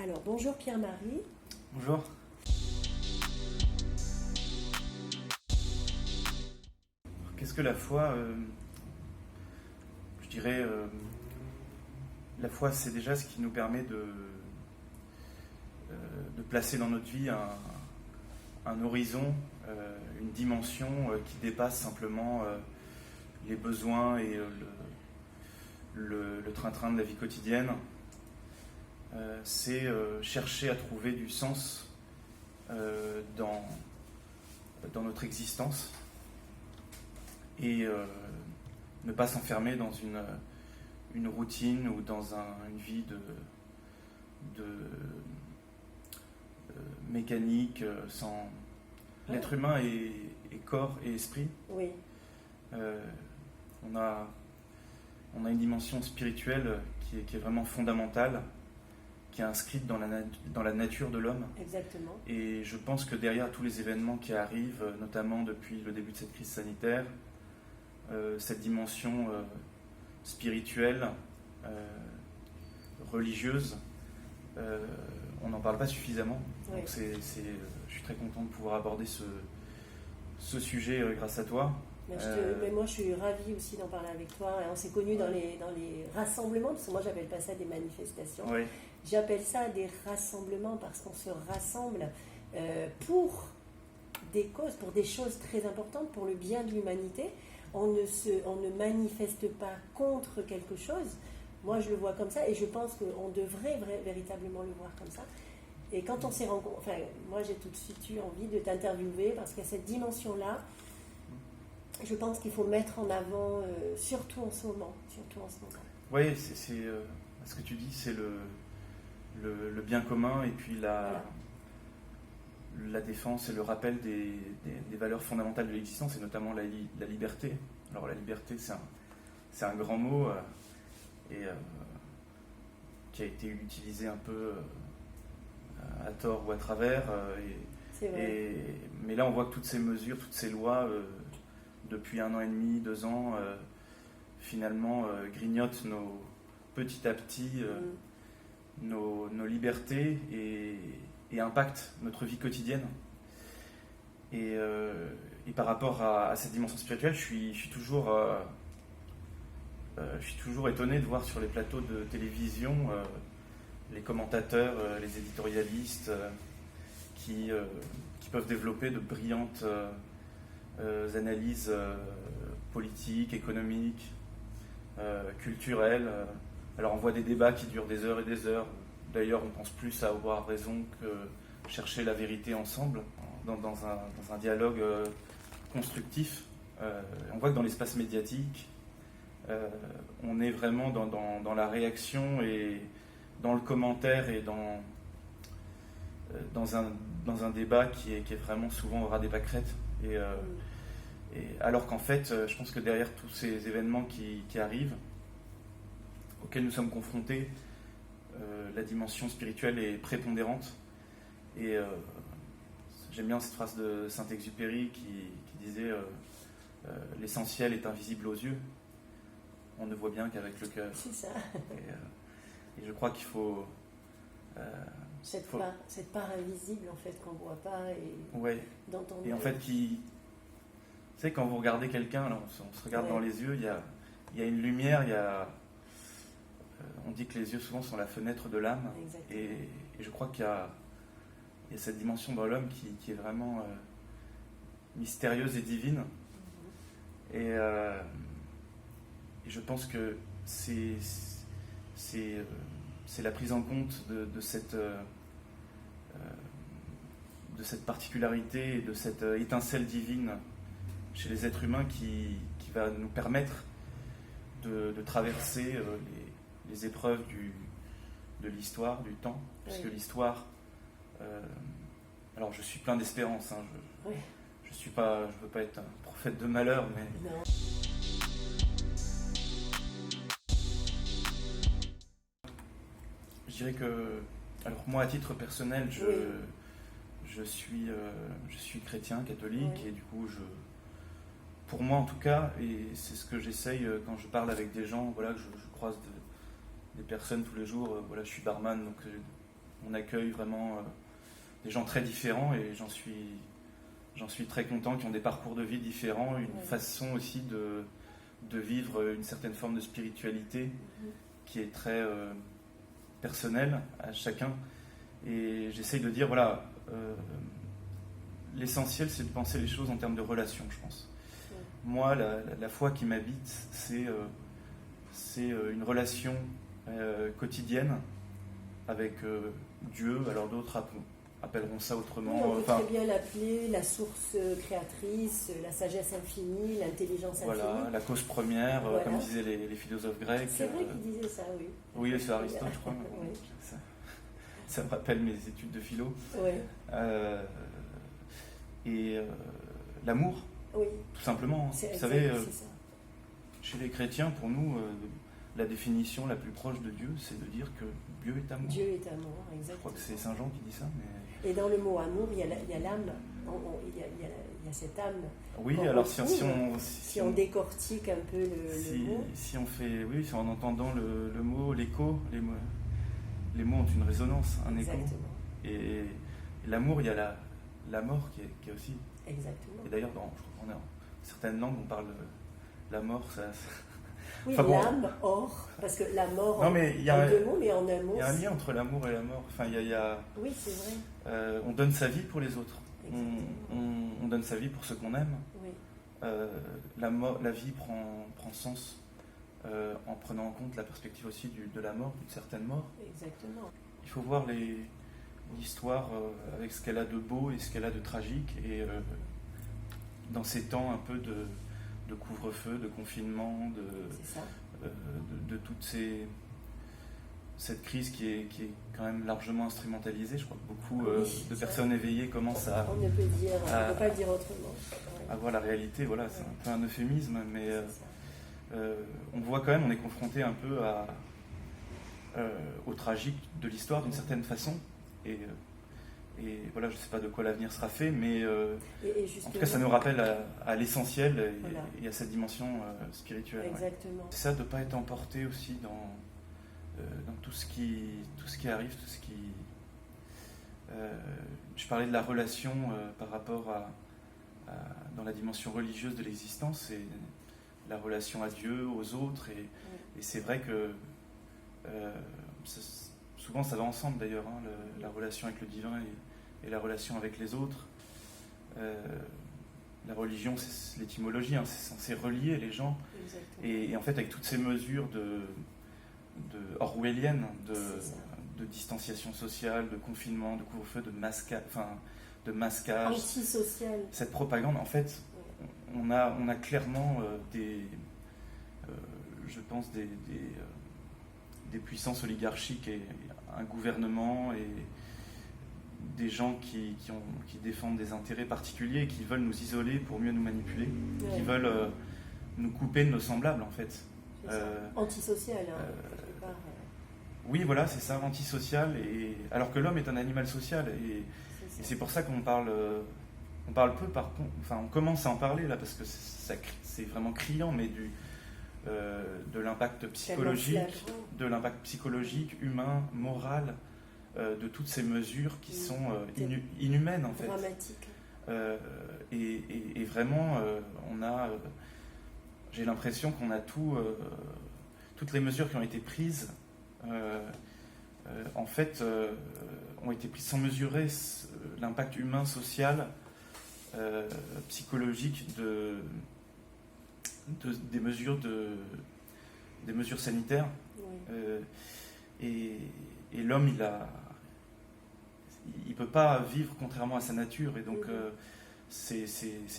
Alors, bonjour Pierre-Marie. Bonjour. Qu'est-ce que la foi Je dirais, la foi, c'est déjà ce qui nous permet de placer dans notre vie un horizon, une dimension qui dépasse simplement les besoins et le train-train de la vie quotidienne. C'est chercher à trouver du sens dans notre existence et ne pas s'enfermer dans une routine ou dans une vie de mécanique sans... L'être humain est corps et esprit. Oui. On a une dimension spirituelle qui est vraiment fondamentale, qui est inscrite dans la nature de l'homme. Exactement. Et je pense que derrière tous les événements qui arrivent, notamment depuis le début de cette crise sanitaire, cette dimension spirituelle, religieuse, on n'en parle pas suffisamment. Oui. Donc je suis très content de pouvoir aborder ce sujet grâce à toi. Mais moi, je suis ravie aussi d'en parler avec toi. On s'est connus dans les rassemblements, parce que moi, j'appelle pas ça des manifestations. Oui. J'appelle ça des rassemblements parce qu'on se rassemble pour des causes, pour des choses très importantes, pour le bien de l'humanité. On ne manifeste pas contre quelque chose. Moi, je le vois comme ça et je pense qu'on devrait véritablement le voir comme ça. Et quand on s'est rencontrés, moi, j'ai tout de suite eu envie de t'interviewer parce qu'il y a cette dimension-là. Je pense qu'il faut mettre en avant, surtout en ce moment. Oui, c'est ce que tu dis, c'est le bien commun et puis la défense et le rappel des valeurs fondamentales de l'existence, et notamment la liberté. Alors la liberté, c'est un grand mot qui a été utilisé un peu à tort ou à travers. Mais là, on voit que toutes ces mesures, toutes ces lois, depuis 1 an et demi, 2 ans, finalement grignotent petit à petit nos libertés et impactent notre vie quotidienne. Et par rapport à cette dimension spirituelle, je suis toujours étonné de voir sur les plateaux de télévision les commentateurs, les éditorialistes qui peuvent développer de brillantes analyses politiques, économiques, culturelles. Alors on voit des débats qui durent des heures et des heures. D'ailleurs, on pense plus à avoir raison que chercher la vérité ensemble, dans un dialogue constructif. On voit que dans l'espace médiatique, on est vraiment dans la réaction et dans le commentaire et dans un débat qui est vraiment souvent au ras des pâquerettes. Et alors qu'en fait, je pense que derrière tous ces événements qui arrivent, auxquels nous sommes confrontés, la dimension spirituelle est prépondérante. Et j'aime bien cette phrase de Saint-Exupéry qui disait l'essentiel est invisible aux yeux. On ne voit bien qu'avec le cœur. C'est ça. Et je crois qu'il faut... Cette part invisible, en fait, qu'on ne voit pas d'entendre. Et en fait, tu sais, quand vous regardez quelqu'un, alors on se regarde dans les yeux, il y a une lumière, on dit que les yeux souvent sont la fenêtre de l'âme. Et je crois qu'il y a cette dimension dans l'homme qui est vraiment mystérieuse et divine. Et je pense que c'est la prise en compte de cette particularité et de cette étincelle divine chez les êtres humains qui va nous permettre de traverser les épreuves de l'histoire, du temps, puisque l'histoire... alors je suis plein d'espérance, hein, je veux pas être un prophète de malheur, mais... Non. Je dirais que... Alors moi, à titre personnel, je suis chrétien, catholique, et du coup, pour moi en tout cas, et c'est ce que j'essaye quand je parle avec des gens, voilà, que je croise des personnes tous les jours, voilà, je suis barman, donc on accueille vraiment des gens très différents et j'en suis très content, qui ont des parcours de vie différents, une façon aussi de vivre une certaine forme de spiritualité qui est très personnelle à chacun. Et j'essaye de dire, voilà, l'essentiel c'est de penser les choses en termes de relations, je pense. Moi, la foi qui m'habite, c'est une relation quotidienne avec Dieu. Alors d'autres appelleront ça autrement. Oui, on peut très bien l'appeler la source créatrice, la sagesse infinie, l'intelligence infinie. Voilà, la cause première, comme disaient les philosophes grecs. C'est vrai qu'ils disaient ça, oui. Oui, c'est Aristote, je crois. Oui. Ça me rappelle mes études de philo. Oui. L'amour, oui. tout simplement. Vous savez, chez les chrétiens, pour nous, la définition la plus proche de Dieu, c'est de dire que Dieu est amour. Dieu est amour, exactement. Je crois que c'est Saint Jean qui dit ça. Mais... Et dans le mot amour, il y a l'âme, il y a cette âme. Oui, alors si on décortique un peu le mot. Si on fait, oui, si en entendant le mot, l'écho, les mots ont une résonance, un exactement. Écho. Et l'amour, il y a la mort qui est aussi. Exactement. Et d'ailleurs, je crois qu'on a certaines langues, on parle de la mort, ça. Oui, enfin, l'âme, parce que la mort, non, mais en deux mots, mais en un mot. Il y a un lien entre l'amour et la mort. Enfin, oui, c'est vrai. On donne sa vie pour les autres. On donne sa vie pour ceux qu'on aime. Oui. La vie prend sens en prenant en compte la perspective aussi de la mort, d'une certaine mort. Exactement. Il faut voir l'histoire avec ce qu'elle a de beau et ce qu'elle a de tragique. Et dans ces temps un peu de couvre-feu, de confinement, de toute cette crise qui est quand même largement instrumentalisée. Je crois que beaucoup de personnes éveillées commencent à... On ne peut pas le dire autrement. À voir la réalité, voilà, c'est un peu un euphémisme, mais on voit quand même, on est confronté un peu au tragique de l'histoire d'une certaine façon. Et voilà, je ne sais pas de quoi l'avenir sera fait, mais en tout cas, ça nous rappelle à l'essentiel et à cette dimension spirituelle. Exactement. Ouais. C'est ça, de ne pas être emporté aussi dans tout ce qui arrive, tout ce qui... je parlais de la relation par rapport dans la dimension religieuse de l'existence, et la relation à Dieu, aux autres, et c'est vrai que souvent ça va ensemble d'ailleurs, hein, la relation avec le divin et la relation avec les autres. La religion, c'est l'étymologie, hein, c'est censé relier les gens. Et en fait, avec toutes ces mesures orwelliennes de distanciation sociale, de confinement, de couvre-feu, de masquage, antisocial, cette propagande, en fait, on a clairement je pense des puissances oligarchiques et un gouvernement et des gens qui défendent des intérêts particuliers et qui veulent nous isoler pour mieux nous manipuler, qui veulent nous couper de nos semblables, en fait. Antisocial, quelque part. Oui, voilà, c'est ça, antisocial, alors que l'homme est un animal social, et c'est pour ça qu'on parle peu, par contre, enfin on commence à en parler là, parce que c'est vraiment criant, mais de l'impact psychologique, humain, moral, de toutes ces mesures qui sont inhumaines en fait. Dramatiques. Et vraiment, j'ai l'impression qu'on a toutes les mesures qui ont été prises, en fait, ont été prises sans mesurer l'impact humain, social, psychologique des mesures sanitaires. Oui. Et l'homme, il peut pas vivre contrairement à sa nature, et donc c'est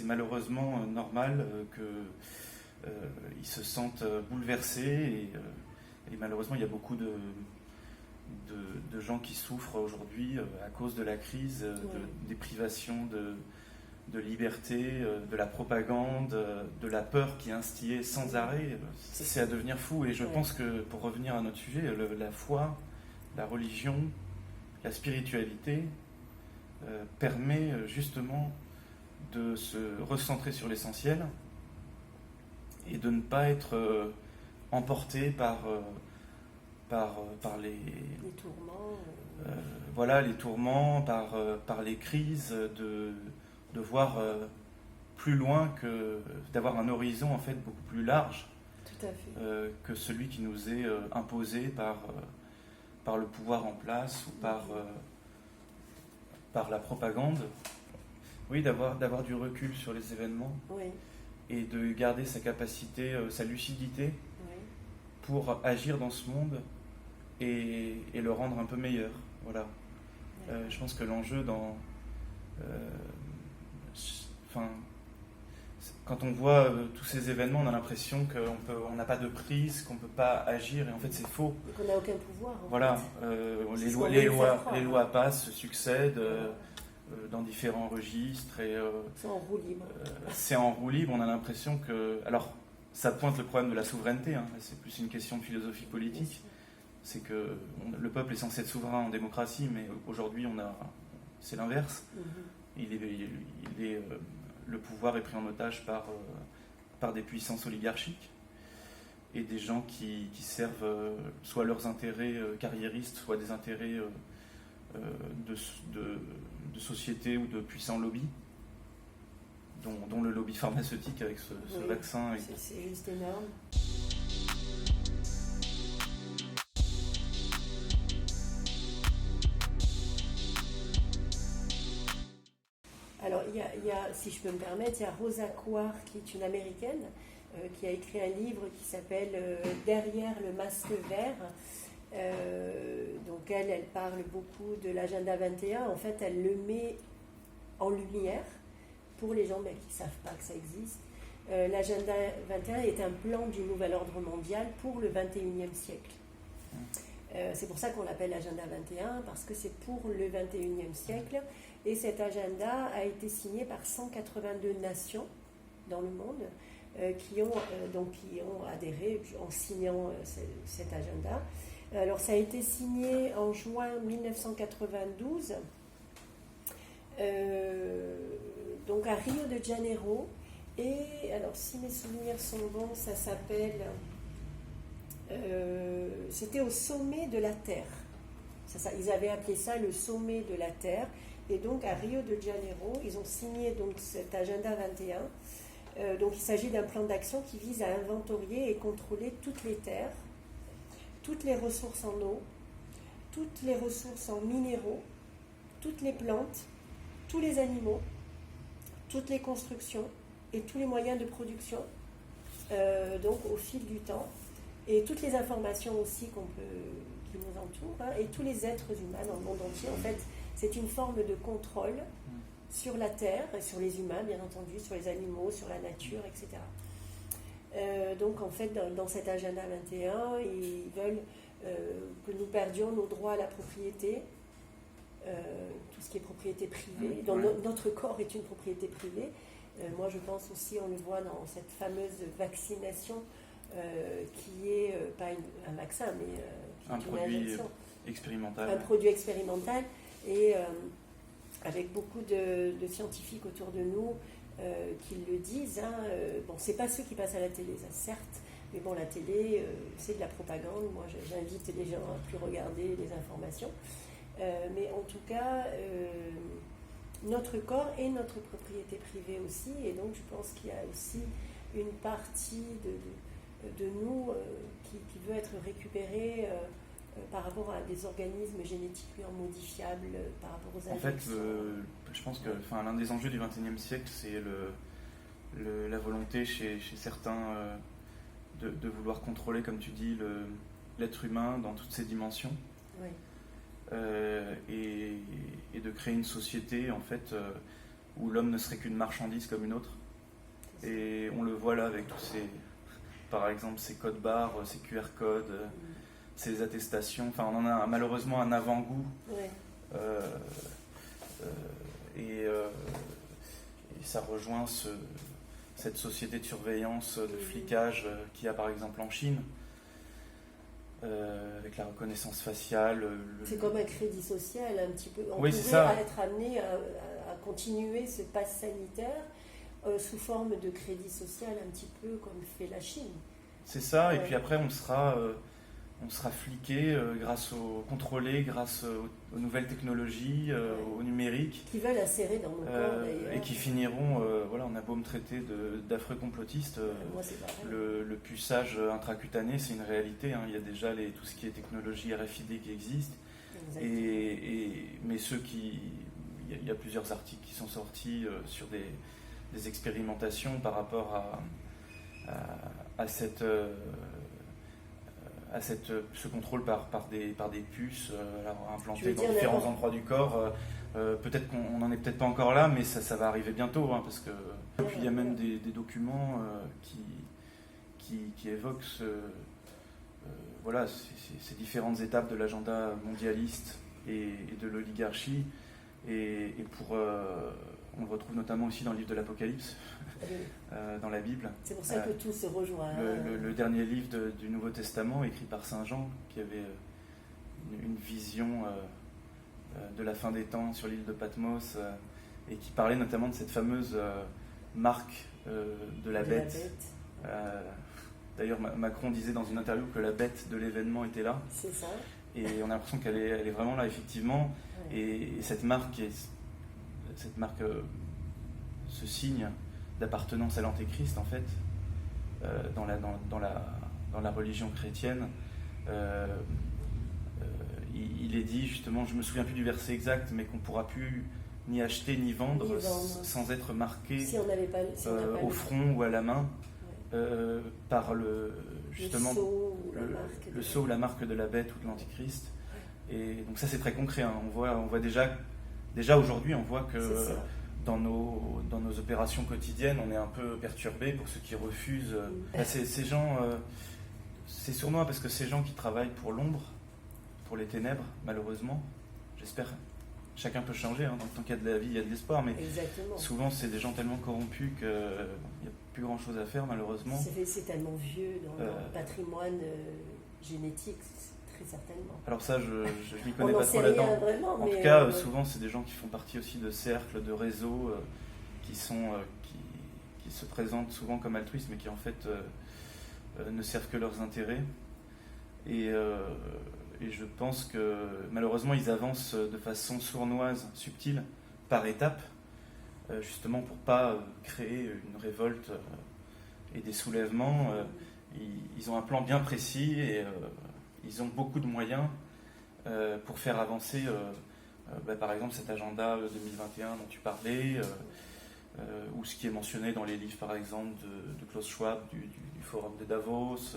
malheureusement normal qu'il se sente bouleversé, et malheureusement il y a beaucoup de gens qui souffrent aujourd'hui à cause de la crise, des privations de liberté, de la propagande, de la peur qui est instillée sans arrêt. C'est à devenir fou, et je pense que, pour revenir à notre sujet, la foi, la religion, la spiritualité permet justement de se recentrer sur l'essentiel et de ne pas être emporté par par les tourments. Voilà, les tourments, par les crises, de voir plus loin, d'avoir un horizon en fait beaucoup plus large. Tout à fait. Que celui qui nous est imposé par le pouvoir en place ou par la propagande. Oui, d'avoir du recul sur les événements, oui. Et de garder sa capacité, sa lucidité, oui. Pour agir dans ce monde et le rendre un peu meilleur. Voilà. Je pense que l'enjeu quand on voit tous ces événements, on a l'impression qu'on n'a pas de prise, qu'on ne peut pas agir, et en fait c'est faux. Et qu'on n'a aucun pouvoir. Voilà, les lois passent, succèdent dans différents registres. C'est en roue libre. C'est en roue libre, on a l'impression que... Alors, ça pointe le problème de la souveraineté, hein. C'est plus une question de philosophie politique. C'est que le peuple est censé être souverain en démocratie, mais aujourd'hui c'est l'inverse. Le pouvoir est pris en otage par des puissances oligarchiques et des gens qui servent soit leurs intérêts carriéristes, soit des intérêts de société ou de puissants lobbies, dont le lobby pharmaceutique avec ce vaccin. C'est juste énorme. Alors, il y a, si je peux me permettre, il y a Rosa Quar, qui est une américaine, qui a écrit un livre qui s'appelle Derrière le masque vert. Donc elle parle beaucoup de l'agenda 21. En fait, elle le met en lumière pour les gens qui ne savent pas que ça existe. L'agenda 21 est un plan du nouvel ordre mondial pour le 21e siècle. C'est pour ça qu'on l'appelle l'agenda 21, parce que c'est pour le 21e siècle. Et cet agenda a été signé par 182 nations dans le monde qui ont adhéré en signant cet agenda. Alors ça a été signé en juin 1992, donc à Rio de Janeiro. Et alors si mes souvenirs sont bons, ça s'appelle... c'était au sommet de la Terre. Ils avaient appelé ça le sommet de la Terre. Et donc à Rio de Janeiro, ils ont signé donc cet agenda 21. Donc il s'agit d'un plan d'action qui vise à inventorier et contrôler toutes les terres, toutes les ressources en eau, toutes les ressources en minéraux, toutes les plantes, tous les animaux, toutes les constructions et tous les moyens de production, donc au fil du temps, et toutes les informations aussi qui nous entourent, et tous les êtres humains dans le monde entier. En fait, c'est une forme de contrôle sur la Terre, et sur les humains, bien entendu, sur les animaux, sur la nature, etc. Donc, en fait, dans cet agenda 21, ils veulent que nous perdions nos droits à la propriété, tout ce qui est propriété privée. Donc, notre corps est une propriété privée. Moi, je pense aussi, on le voit dans cette fameuse vaccination qui est pas un vaccin, mais un produit expérimental. Un produit expérimental. Et avec beaucoup de scientifiques autour de nous qui le disent. Bon, c'est pas ceux qui passent à la télé, ça certes, mais bon, la télé, c'est de la propagande. Moi, j'invite les gens à plus regarder les informations. Mais en tout cas, notre corps est notre propriété privée aussi, et donc je pense qu'il y a aussi une partie de nous qui veut être récupérée par rapport à des organismes génétiquement modifiables, par rapport aux injections. En fait, je pense que l'un des enjeux du XXIe siècle, c'est la volonté chez certains de vouloir contrôler, comme tu dis, l'être humain dans toutes ses dimensions. Oui. Et de créer une société en fait où l'homme ne serait qu'une marchandise comme une autre. Et on le voit là avec tous par exemple ces codes barres, ces QR codes, ces attestations. Enfin, on en a malheureusement un avant-goût. Oui. Et ça rejoint cette société de surveillance, de flicage qu'il y a par exemple en Chine. Avec la reconnaissance faciale. C'est comme un crédit social, un petit peu. On pourrait être amené à continuer ce pass sanitaire sous forme de crédit social, un petit peu comme fait la Chine. C'est ça, et puis après on sera on sera fliqué contrôlé grâce aux nouvelles technologies, au numérique. Qui veulent insérer dans nos corps d'ailleurs. Et qui finiront, voilà, on a beau me traiter d'affreux complotistes, moi, c'est pareil. le puçage intracutané, c'est une réalité. Hein. Il y a déjà tout ce qui est technologie RFID qui existe. Mais il y a plusieurs articles qui sont sortis sur des expérimentations par rapport à ce contrôle par des puces implantées dans différents endroits du corps. Peut-être qu'on n'en est peut-être pas encore là, mais ça va arriver bientôt, hein, parce que puis il y a même des documents qui évoquent voilà, ces différentes étapes de l'agenda mondialiste et de l'oligarchie. Et on le retrouve notamment aussi dans le livre de l'Apocalypse, dans la Bible. C'est pour ça que tout se rejoint. Le dernier livre du Nouveau Testament, écrit par Saint Jean, qui avait une vision de la fin des temps sur l'île de Patmos, et qui parlait notamment de cette fameuse marque de la bête. D'ailleurs, Macron disait dans une interview que la bête de l'événement était là. C'est ça. Et on a l'impression qu'elle est vraiment là, effectivement. Ouais. Et cette marque, ce signe d'appartenance à l'Antéchrist, en fait, dans la religion chrétienne, il est dit justement, je me souviens plus du verset exact, mais qu'on ne pourra plus ni acheter ni vendre sans être marqué au front ou à la main. Par le sceau ou la marque de la bête ou de l'antichrist. Et donc ça, c'est très concret, hein. On voit déjà aujourd'hui, on voit que dans nos opérations quotidiennes, on est un peu perturbé pour ceux qui refusent. Ces gens, c'est sournois parce que ces gens qui travaillent pour l'ombre, pour les ténèbres, malheureusement, j'espère. Chacun peut changer, hein. Tant qu'il y a de la vie, il y a de l'espoir, mais souvent c'est des gens tellement corrompus qu'il n'y a plus grand chose à faire, malheureusement. C'est tellement vieux dans le patrimoine génétique, très certainement. Alors ça, je m'y connais pas trop là-dedans. En tout cas, souvent c'est des gens qui font partie aussi de cercles, de réseaux qui se présentent souvent comme altruistes, mais qui en fait ne servent que leurs intérêts. Et je pense que malheureusement ils avancent de façon sournoise, subtile, par étapes, justement pour ne pas créer une révolte et des soulèvements. Ils ont un plan bien précis et ils ont beaucoup de moyens pour faire avancer, par exemple, cet agenda 2021 dont tu parlais, ou ce qui est mentionné dans les livres, par exemple, de Klaus Schwab, du Forum de Davos,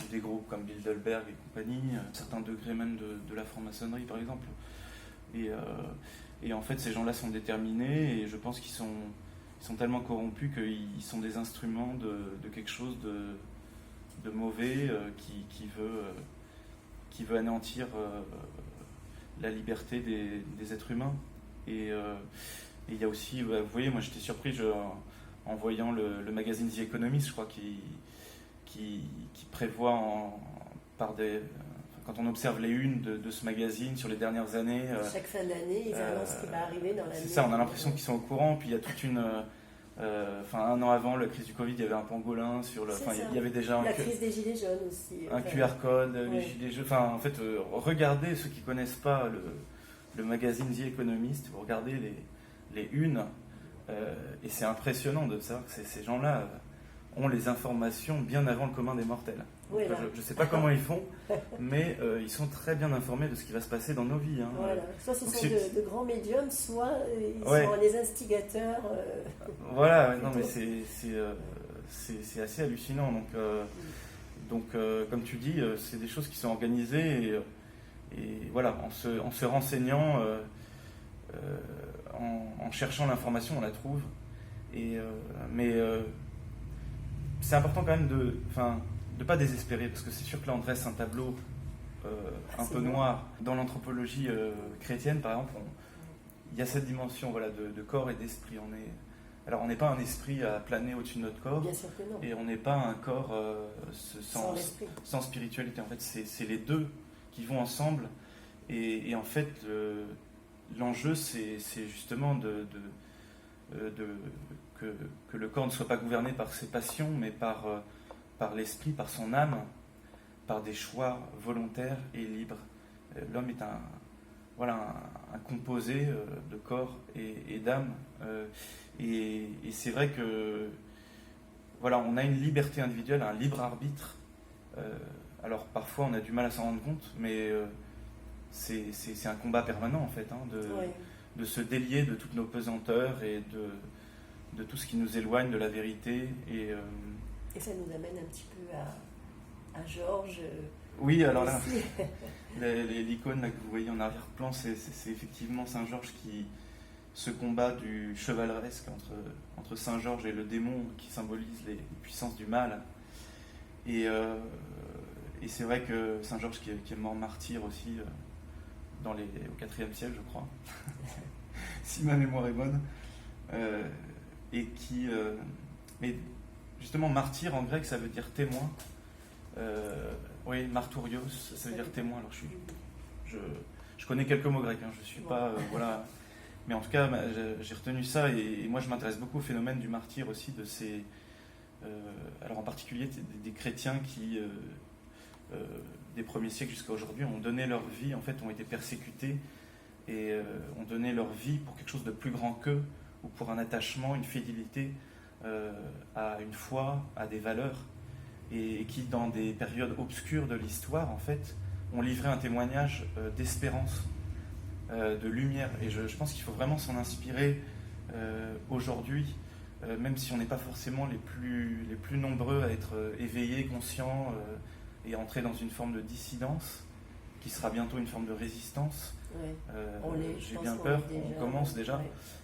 des groupes comme Bilderberg et compagnie, certains degrés même de la franc-maçonnerie, par exemple. Et en fait, ces gens-là sont déterminés, et je pense qu'ils sont tellement corrompus qu'ils sont des instruments de quelque chose de mauvais qui veut anéantir la liberté des êtres humains. Et il y a aussi, vous voyez, moi j'étais surpris en voyant le magazine The Economist, je crois, qui prévoit quand on observe les unes de ce magazine sur les dernières années. Chaque fin d'année, ils annoncent ce qui va arriver dans l'année. C'est ça, on a l'impression qu'ils sont au courant, puis il y a toute une... un an avant la crise du Covid, il y avait un pangolin sur il y avait déjà la crise des gilets jaunes aussi. Un QR code, les gilets jaunes. Enfin, en fait, regardez ceux qui ne connaissent pas le magazine The Economist, vous regardez les unes, et c'est impressionnant de savoir que ces gens-là ont les informations bien avant le commun des mortels. Donc, je ne sais pas comment ils font, mais ils sont très bien informés de ce qui va se passer dans nos vies. Hein. Voilà. Soit ce sont de grands médiums, soit ils sont les instigateurs. Voilà, non, mais c'est assez hallucinant. Donc, comme tu dis, c'est des choses qui sont organisées, et voilà, en se renseignant, en cherchant l'information, on la trouve. Mais c'est important quand même de ne pas désespérer, parce que c'est sûr que là on dresse un tableau un peu noir. Dans l'anthropologie chrétienne, par exemple, il y a cette dimension de corps et d'esprit. Alors on n'est pas un esprit à planer au-dessus de notre corps, bien sûr que non. Et on n'est pas un corps sans spiritualité. En fait, c'est les deux qui vont ensemble, et en fait l'enjeu c'est justement que le corps ne soit pas gouverné par ses passions, mais par l'esprit, par son âme, par des choix volontaires et libres. L'homme est un composé de corps et d'âme. Et c'est vrai que voilà, on a une liberté individuelle, un libre arbitre. Alors parfois on a du mal à s'en rendre compte, mais c'est un combat permanent en fait, de se délier de toutes nos pesanteurs et de tout ce qui nous éloigne de la vérité. Et ça nous amène un petit peu à Georges. Oui, alors là, l'icône là, que vous voyez en arrière-plan, c'est effectivement Saint Georges qui se combat du chevaleresque entre Saint Georges et le démon qui symbolise les puissances du mal. Et c'est vrai que Saint Georges qui est mort martyr aussi au IVe siècle, je crois, si ma mémoire est bonne, et qui... mais justement, martyr en grec, ça veut dire témoin. Oui, martourios, ça veut dire témoin. Alors je connais quelques mots grecs, je suis pas... voilà. Mais en tout cas, j'ai retenu ça, et moi je m'intéresse beaucoup au phénomène du martyr aussi, de ces... alors en particulier des chrétiens qui, des premiers siècles jusqu'à aujourd'hui, ont donné leur vie, en fait, ont été persécutés, et ont donné leur vie pour quelque chose de plus grand qu'eux, ou pour un attachement, une fidélité à une foi, à des valeurs, et qui, dans des périodes obscures de l'histoire, en fait, ont livré un témoignage d'espérance, de lumière. Et je pense qu'il faut vraiment s'en inspirer aujourd'hui, même si on n'est pas forcément les plus nombreux à être éveillés, conscients, et entrer dans une forme de dissidence, qui sera bientôt une forme de résistance. J'ai bien peur, on commence déjà,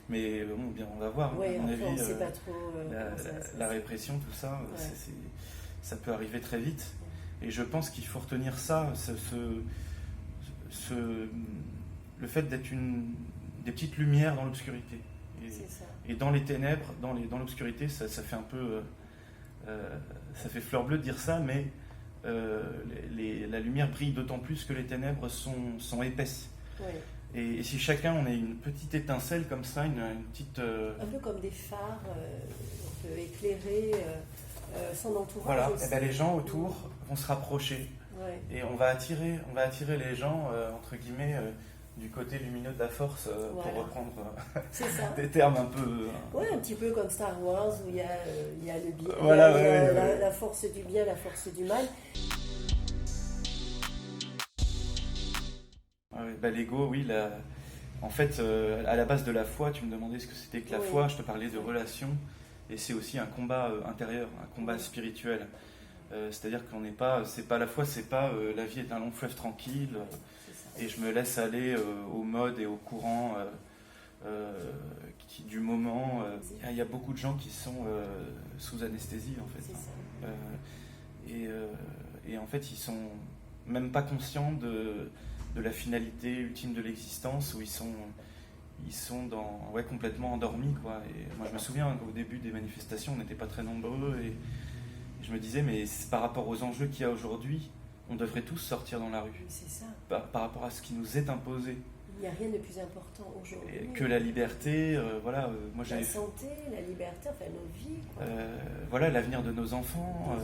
mais bon, bien, on va voir. À mon avis, on sait pas trop, la répression, tout ça, ça peut arriver très vite. Et je pense qu'il faut retenir ça, le fait d'être des petites lumières dans l'obscurité. Et dans les ténèbres, dans l'obscurité, ça fait un peu... ça fait fleur bleue de dire ça, mais la lumière brille d'autant plus que les ténèbres sont épaisses. Et si chacun, on a une petite étincelle comme ça, une petite... Un peu comme des phares, on peut éclairer son entourage. Voilà, aussi. Et les gens autour vont se rapprocher. Et on va attirer les gens, entre guillemets, du côté lumineux de la force, pour reprendre des termes un peu... un petit peu comme Star Wars, où il y a le bien, la force du bien, la force du mal. L'ego, oui. En fait, à la base de la foi, tu me demandais ce que c'était que la foi, je te parlais de relation, et c'est aussi un combat intérieur, un combat spirituel. C'est-à-dire qu'on n'est pas... la foi, c'est pas la vie est un long fleuve tranquille, et je me laisse aller aux modes et aux courants du moment. Il y a beaucoup de gens qui sont sous anesthésie, en fait. Et en fait, ils sont même pas conscients de la finalité ultime de l'existence, où ils sont complètement endormis, quoi. Et moi, je me souviens qu'au début des manifestations, on n'était pas très nombreux, et je me disais, mais par rapport aux enjeux qu'il y a aujourd'hui, on devrait tous sortir dans la rue. C'est ça. Par rapport à ce qui nous est imposé. Il n'y a rien de plus important aujourd'hui. Que la liberté, moi la santé, la liberté, enfin nos vies. L'avenir de nos enfants.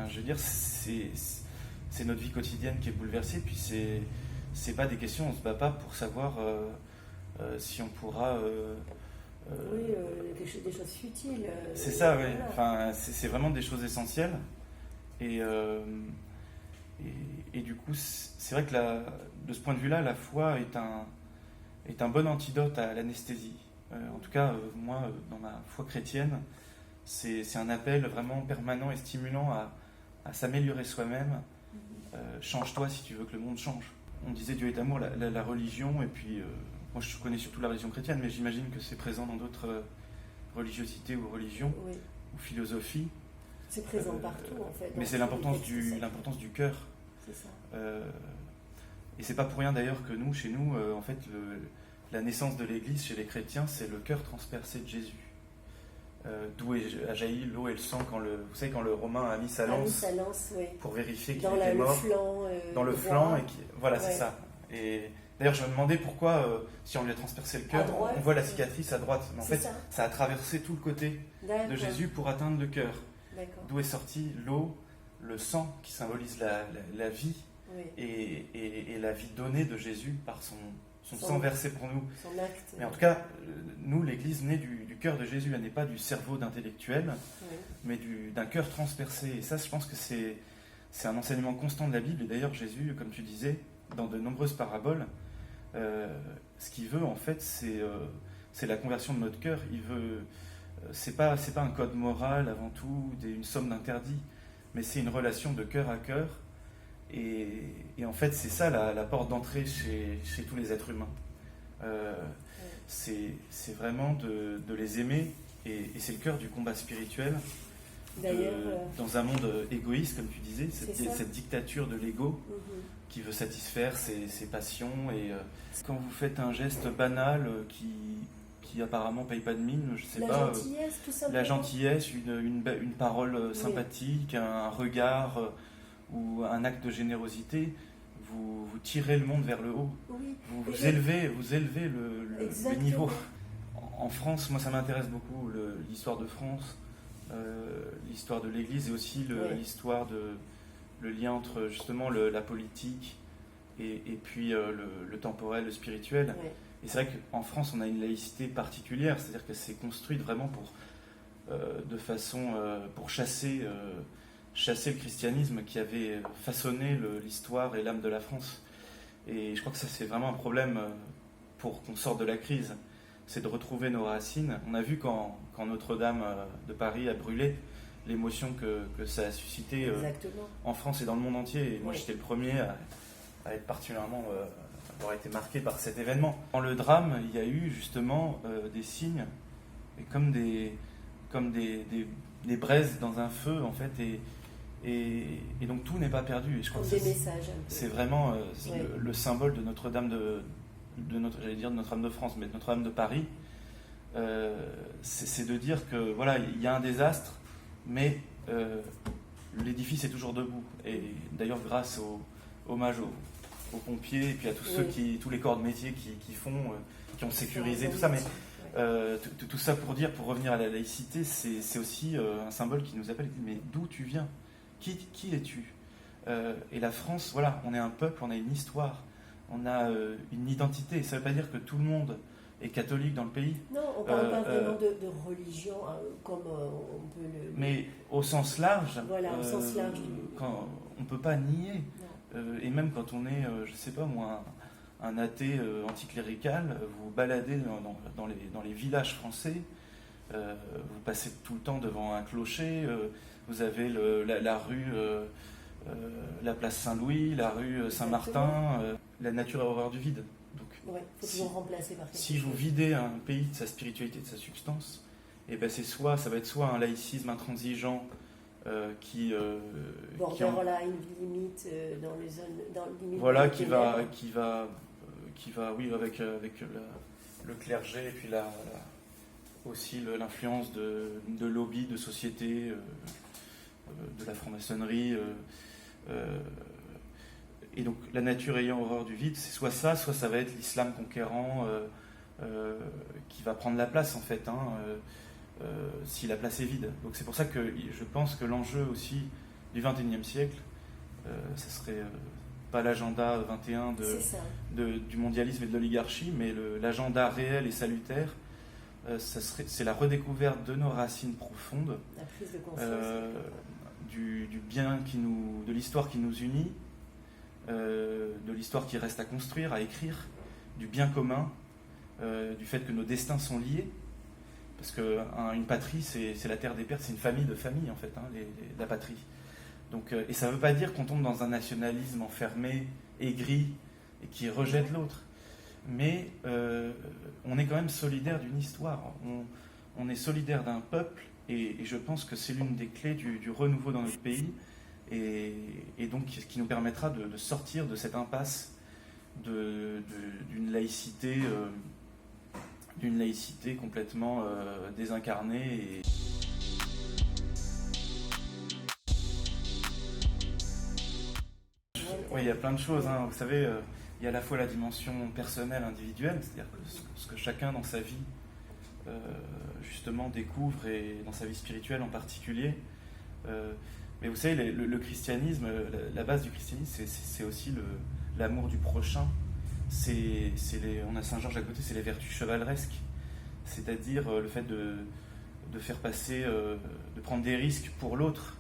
Je veux dire, c'est notre vie quotidienne qui est bouleversée. Puis c'est pas des questions, on se bat pas pour savoir si on pourra. Des choses futiles. C'est ça, oui. Enfin, c'est vraiment des choses essentielles. Et du coup, c'est vrai que de ce point de vue-là, la foi est un bon antidote à l'anesthésie. En tout cas, moi, dans ma foi chrétienne, c'est un appel vraiment permanent et stimulant à s'améliorer soi-même. Change-toi si tu veux que le monde change. On disait Dieu est amour, la religion, et puis moi je connais surtout la religion chrétienne, mais j'imagine que c'est présent dans d'autres religiosités ou religions ou philosophies. C'est présent partout en fait. Mais c'est l'importance du cœur. C'est ça. Et c'est pas pour rien d'ailleurs que chez nous, en fait, la naissance de l'Église chez les chrétiens, c'est le cœur transpercé de Jésus. D'où a jailli l'eau et le sang quand le Romain a mis sa lance, pour vérifier qu'il était mort dans le flanc. C'est ça. Et d'ailleurs, je me demandais pourquoi, si on lui a transpercé le cœur, on voit la cicatrice à droite. Mais en fait, ça a traversé tout le côté de Jésus pour atteindre le cœur. D'où est sortie l'eau, le sang qui symbolise la vie Oui. et la vie donnée de Jésus par son sang versé pour nous. Son acte. Mais en tout cas, nous, l'Église naît du cœur de Jésus, elle n'est pas du cerveau d'intellectuel, Oui. mais d'un cœur transpercé. Et ça, je pense que c'est un enseignement constant de la Bible. Et d'ailleurs, Jésus, comme tu disais, dans de nombreuses paraboles, ce qu'il veut, en fait, c'est la conversion de notre cœur. Il veut, c'est pas un code moral avant tout, une somme d'interdits, mais c'est une relation de cœur à cœur. Et en fait, c'est ça la porte d'entrée chez tous les êtres humains. C'est vraiment de les aimer, et c'est le cœur du combat spirituel. D'ailleurs, dans un monde égoïste, comme tu disais, C'est ça. cette dictature de l'ego mhm. qui veut satisfaire ses passions. Et quand vous faites un geste banal qui apparemment paye pas de mine, je sais La pas, gentillesse, tout simplement. la gentillesse, une parole sympathique, un regard ou un acte de générosité, vous tirez le monde vers le haut. Oui. Vous élevez le niveau. En France, moi ça m'intéresse beaucoup, l'histoire de France, l'histoire de l'Église, et aussi l'histoire le lien entre justement la politique et puis le temporel, le spirituel. Ouais. Et c'est vrai qu'en France, on a une laïcité particulière, c'est-à-dire que c'est construite vraiment pour chasser le christianisme qui avait façonné l'histoire et l'âme de la France. Et je crois que ça, c'est vraiment un problème pour qu'on sorte de la crise, c'est de retrouver nos racines. On a vu quand Notre-Dame de Paris a brûlé, l'émotion que ça a suscité en France et dans le monde entier. Et moi, j'étais le premier à être particulièrement avoir été marqué par cet événement. Dans le drame, il y a eu justement des signes, et comme des braises dans un feu, en fait, et donc tout n'est pas perdu. Et je crois Comme que des messages. c'est vraiment le symbole de Notre-Dame de Notre-Dame de France, mais de Notre-Dame de Paris. C'est de dire que voilà, il y a un désastre, mais l'édifice est toujours debout. Et d'ailleurs, grâce hommage aux pompiers et puis à tous tous les corps de métier qui ont sécurisé tout ça. Mais tout ça pour revenir à la laïcité, c'est aussi un symbole qui nous appelle. Mais d'où tu viens ? Qui es-tu ? Et la France, voilà, on est un peuple, on a une histoire, on a une identité. Ça ne veut pas dire que tout le monde est catholique dans le pays. Non, on ne parle pas vraiment de religion comme on peut le... Mais au sens large, voilà, au sens large. On ne peut pas nier. Et même quand on est, je ne sais pas moi, un athée anticlérical, vous baladez dans les villages français, vous passez tout le temps devant un clocher, vous avez la rue, la place Saint-Louis, la rue Saint-Martin, la nature a horreur du vide. Donc, faut toujours remplacer par quelque si vous videz un pays de sa spiritualité, de sa substance, et ben ça va être soit un laïcisme intransigeant qui borderline, limite dans les zones, dans le limite. Voilà, qui va, oui, avec le clergé et puis aussi l'influence de lobby, de société, de la franc-maçonnerie. Et donc la nature ayant horreur du vide, c'est soit ça va être l'islam conquérant qui va prendre la place en fait, si la place est vide. Donc c'est pour ça que je pense que l'enjeu aussi du XXIe siècle, ce serait pas l'agenda 21 du mondialisme et de l'oligarchie, mais l'agenda réel et salutaire, c'est la redécouverte de nos racines profondes, la prise de conscience, du bien de l'histoire qui nous unit, de l'histoire qui reste à construire, à écrire, du bien commun, du fait que nos destins sont liés, parce qu'une patrie, c'est la terre des pères, c'est une famille de familles en fait, la patrie. Donc, et ça ne veut pas dire qu'on tombe dans un nationalisme enfermé, aigri, et qui rejette l'autre. Mais on est quand même solidaire d'une histoire, on est solidaire d'un peuple, et je pense que c'est l'une des clés du renouveau dans notre pays, et donc qui nous permettra de sortir de cette impasse d'une laïcité complètement désincarnée. Oui, il y a plein de choses. Vous savez, il y a à la fois la dimension personnelle, individuelle, c'est-à-dire que ce que chacun dans sa vie justement découvre, et dans sa vie spirituelle en particulier. Mais vous savez, le christianisme, la base du christianisme, c'est aussi l'amour du prochain. On a Saint Georges à côté, c'est les vertus chevaleresques. C'est-à-dire le fait de faire passer, de prendre des risques pour l'autre,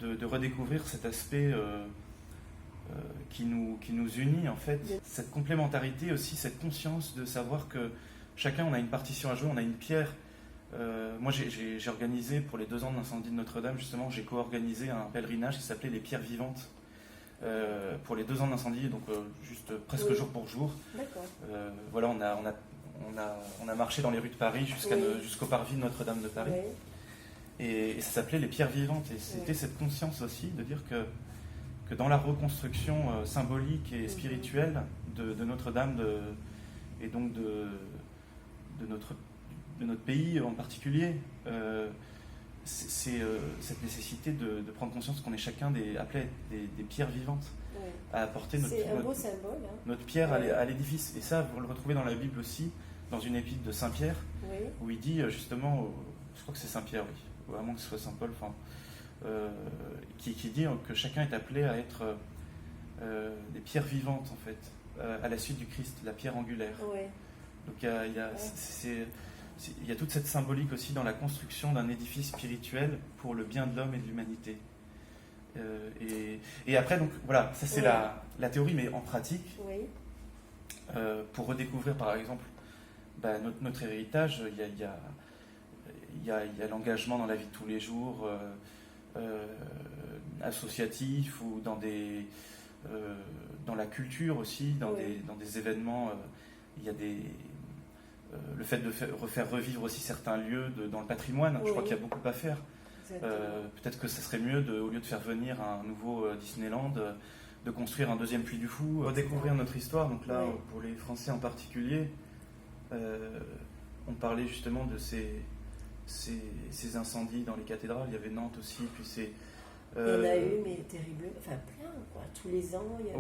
de redécouvrir cet aspect qui nous unit en fait. Cette complémentarité aussi, cette conscience de savoir que chacun on a une partition à jouer, on a une pierre. Moi j'ai organisé pour les 2 ans de l'incendie de Notre-Dame, justement, j'ai co-organisé un pèlerinage qui s'appelait les pierres vivantes. Pour les 2 ans d'incendie, donc juste presque jour pour jour. Voilà, on a marché dans les rues de Paris jusqu'au parvis de Notre-Dame de Paris. Et ça s'appelait les pierres vivantes. Et c'était cette conscience aussi de dire que dans la reconstruction symbolique et spirituelle de Notre-Dame et donc de notre pays en particulier, c'est cette nécessité de prendre conscience qu'on est chacun appelé des pierres vivantes à apporter notre pierre à l'édifice. Et ça, vous le retrouvez dans la Bible aussi, dans une épître de Saint Pierre, où il dit justement, je crois que c'est Saint Pierre, oui, ou à moins que ce soit Saint Paul, qui dit que chacun est appelé à être des pierres vivantes, en fait, à la suite du Christ, la pierre angulaire. Donc il y a toute cette symbolique aussi dans la construction d'un édifice spirituel pour le bien de l'homme et de l'humanité. Et après, donc voilà, ça c'est la théorie, mais en pratique, pour redécouvrir par exemple notre héritage, il y a l'engagement dans la vie de tous les jours, associatif, ou dans la culture aussi, dans des événements, il y a le fait de faire revivre aussi certains lieux dans le patrimoine, je crois qu'il y a beaucoup à faire. Peut-être que ça serait mieux, au lieu de faire venir un nouveau Disneyland, de construire un deuxième Puy du Fou, redécouvrir notre histoire. Donc là, pour les Français en particulier, on parlait justement de ces incendies dans les cathédrales. Il y avait Nantes aussi, puis il y en a eu, mais terrible, enfin plein, quoi. Tous les ans. Puis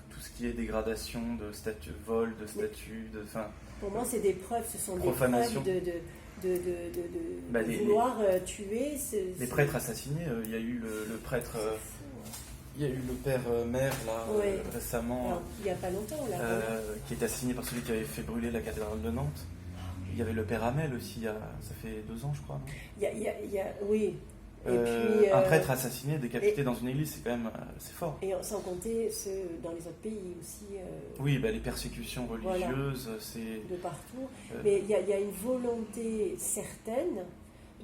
tout ce qui est dégradation de statues, vol de statues, pour moi, c'est des preuves, ce sont profanation. Des preuves de vouloir tuer. Les prêtres assassinés, il y a eu le prêtre. Il y a eu le père maire là récemment. Alors, il n'y a pas longtemps là. Qui est assassiné par celui qui avait fait brûler la cathédrale de Nantes. Il y avait le père Hamel aussi, ça fait 2 ans je crois. Oui. Et puis, un prêtre assassiné, décapité dans une église, c'est quand même c'est fort. Et sans compter ceux dans les autres pays aussi. Oui, les persécutions religieuses, c'est de partout. Mais il y a une volonté certaine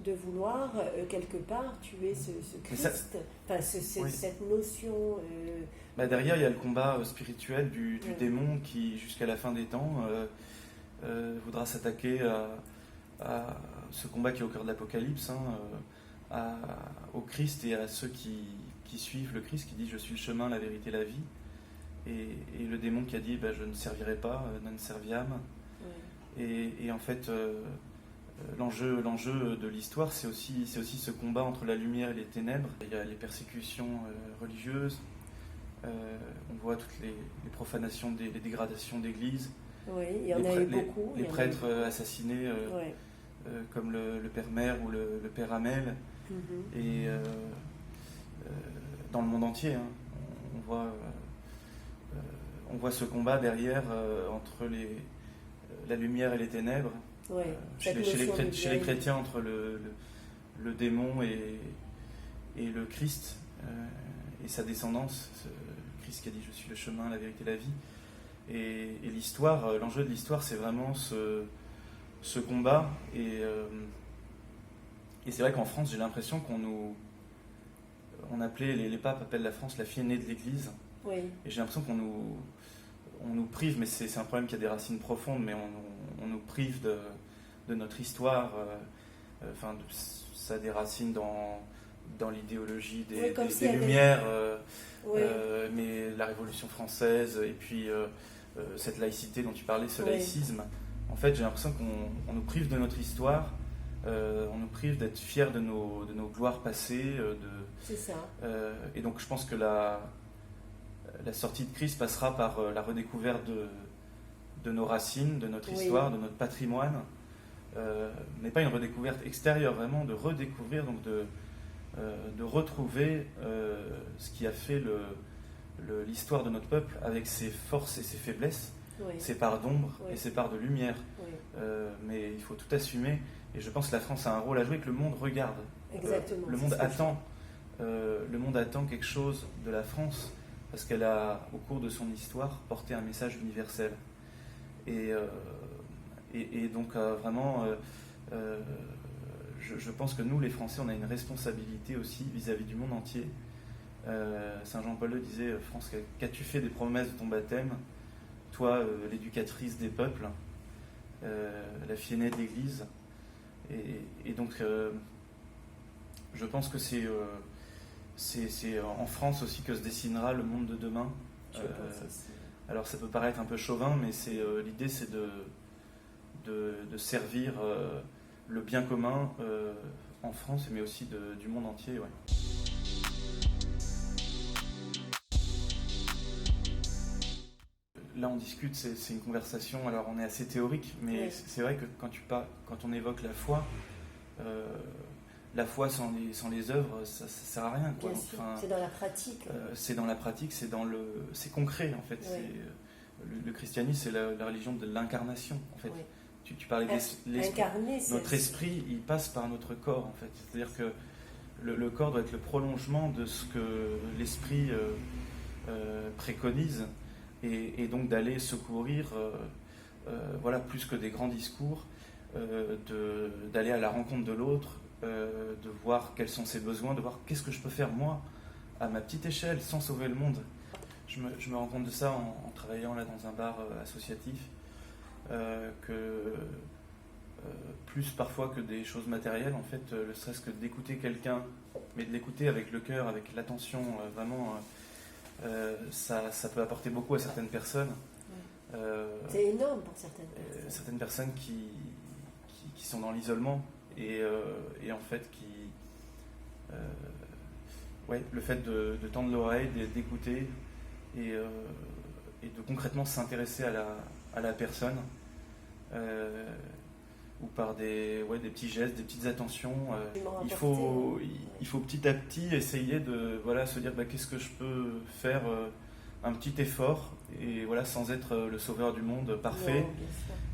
de vouloir quelque part tuer ce Christ, cette notion. Derrière, il y a le combat spirituel du démon qui, jusqu'à la fin des temps, voudra s'attaquer à ce combat qui est au cœur de l'Apocalypse. Au Christ et à ceux qui suivent le Christ, qui dit « Je suis le chemin, la vérité, la vie ». Et le démon qui a dit « Je ne servirai pas, non serviam ». Et en fait, l'enjeu de l'histoire, c'est aussi ce combat entre la lumière et les ténèbres. Il y a les persécutions religieuses, on voit toutes les profanations, les dégradations d'églises. Oui, il y en a eu beaucoup. Les prêtres assassinés, comme le père Maire ou le père Hamel. Et dans le monde entier, on voit ce combat derrière entre la lumière et les ténèbres. Chez les chrétiens, entre le démon et le Christ et sa descendance, Christ qui a dit « Je suis le chemin, la vérité, la vie ». Et l'histoire, l'enjeu de l'histoire, c'est vraiment ce combat. Et c'est vrai qu'en France, j'ai l'impression on appelait, les papes appellent la France la fille aînée de l'Église. Et j'ai l'impression qu'on nous prive, mais c'est un problème qui a des racines profondes, mais on nous prive de notre histoire. Ça a des racines dans l'idéologie des Lumières, mais la Révolution française, et puis cette laïcité dont tu parlais, ce laïcisme. En fait, j'ai l'impression qu'on nous prive de notre histoire. On nous prive d'être fiers de nos gloires passées. C'est ça. Et donc je pense que la sortie de Christ passera par la redécouverte de nos racines, de notre histoire, de notre patrimoine. Mais pas une redécouverte extérieure, vraiment de redécouvrir, donc de retrouver ce qui a fait l'histoire de notre peuple avec ses forces et ses faiblesses, ses parts d'ombre et ses parts de lumière. Mais il faut tout assumer, et je pense que la France a un rôle à jouer, que le monde regarde. Exactement. Le monde attend quelque chose de la France, parce qu'elle a, au cours de son histoire, porté un message universel. Et donc vraiment, je pense que nous, les Français, on a une responsabilité aussi vis-à-vis du monde entier. Saint Jean-Paul II disait « France, qu'as-tu fait des promesses de ton baptême, toi, l'éducatrice des peuples, la fille aînée de l'Église ?» Et donc, je pense que c'est en France aussi que se dessinera le monde de demain. Alors ça peut paraître un peu chauvin, mais l'idée c'est de servir le bien commun en France, mais aussi du monde entier. Ouais. Là on discute, c'est une conversation, alors on est assez théorique, mais c'est vrai que quand on évoque la foi sans les œuvres, ça sert à rien. Quoi. Enfin, c'est dans la pratique. C'est dans la pratique, c'est concret en fait. Le christianisme, c'est la religion de l'incarnation en fait. Tu parlais de l'esprit. Notre esprit, il passe par notre corps en fait. C'est-à-dire que le corps doit être le prolongement de ce que l'esprit préconise, et donc d'aller secourir, plus que des grands discours, d'aller à la rencontre de l'autre. De voir quels sont ses besoins, de voir qu'est-ce que je peux faire moi à ma petite échelle sans sauver le monde. Je me rends compte de ça en travaillant là dans un bar associatif, que plus parfois que des choses matérielles, en fait, ne serait-ce que d'écouter quelqu'un, mais de l'écouter avec le cœur, avec l'attention, vraiment, ça peut apporter beaucoup à certaines personnes. C'est énorme pour certaines personnes. Certaines personnes qui sont dans l'isolement. Et en fait, le fait de tendre l'oreille, d'écouter et de concrètement s'intéresser à la personne, ou par des petits gestes, des petites attentions. Il faut petit à petit essayer de se dire qu'est-ce que je peux faire, un petit effort, et sans être le sauveur du monde parfait. Non,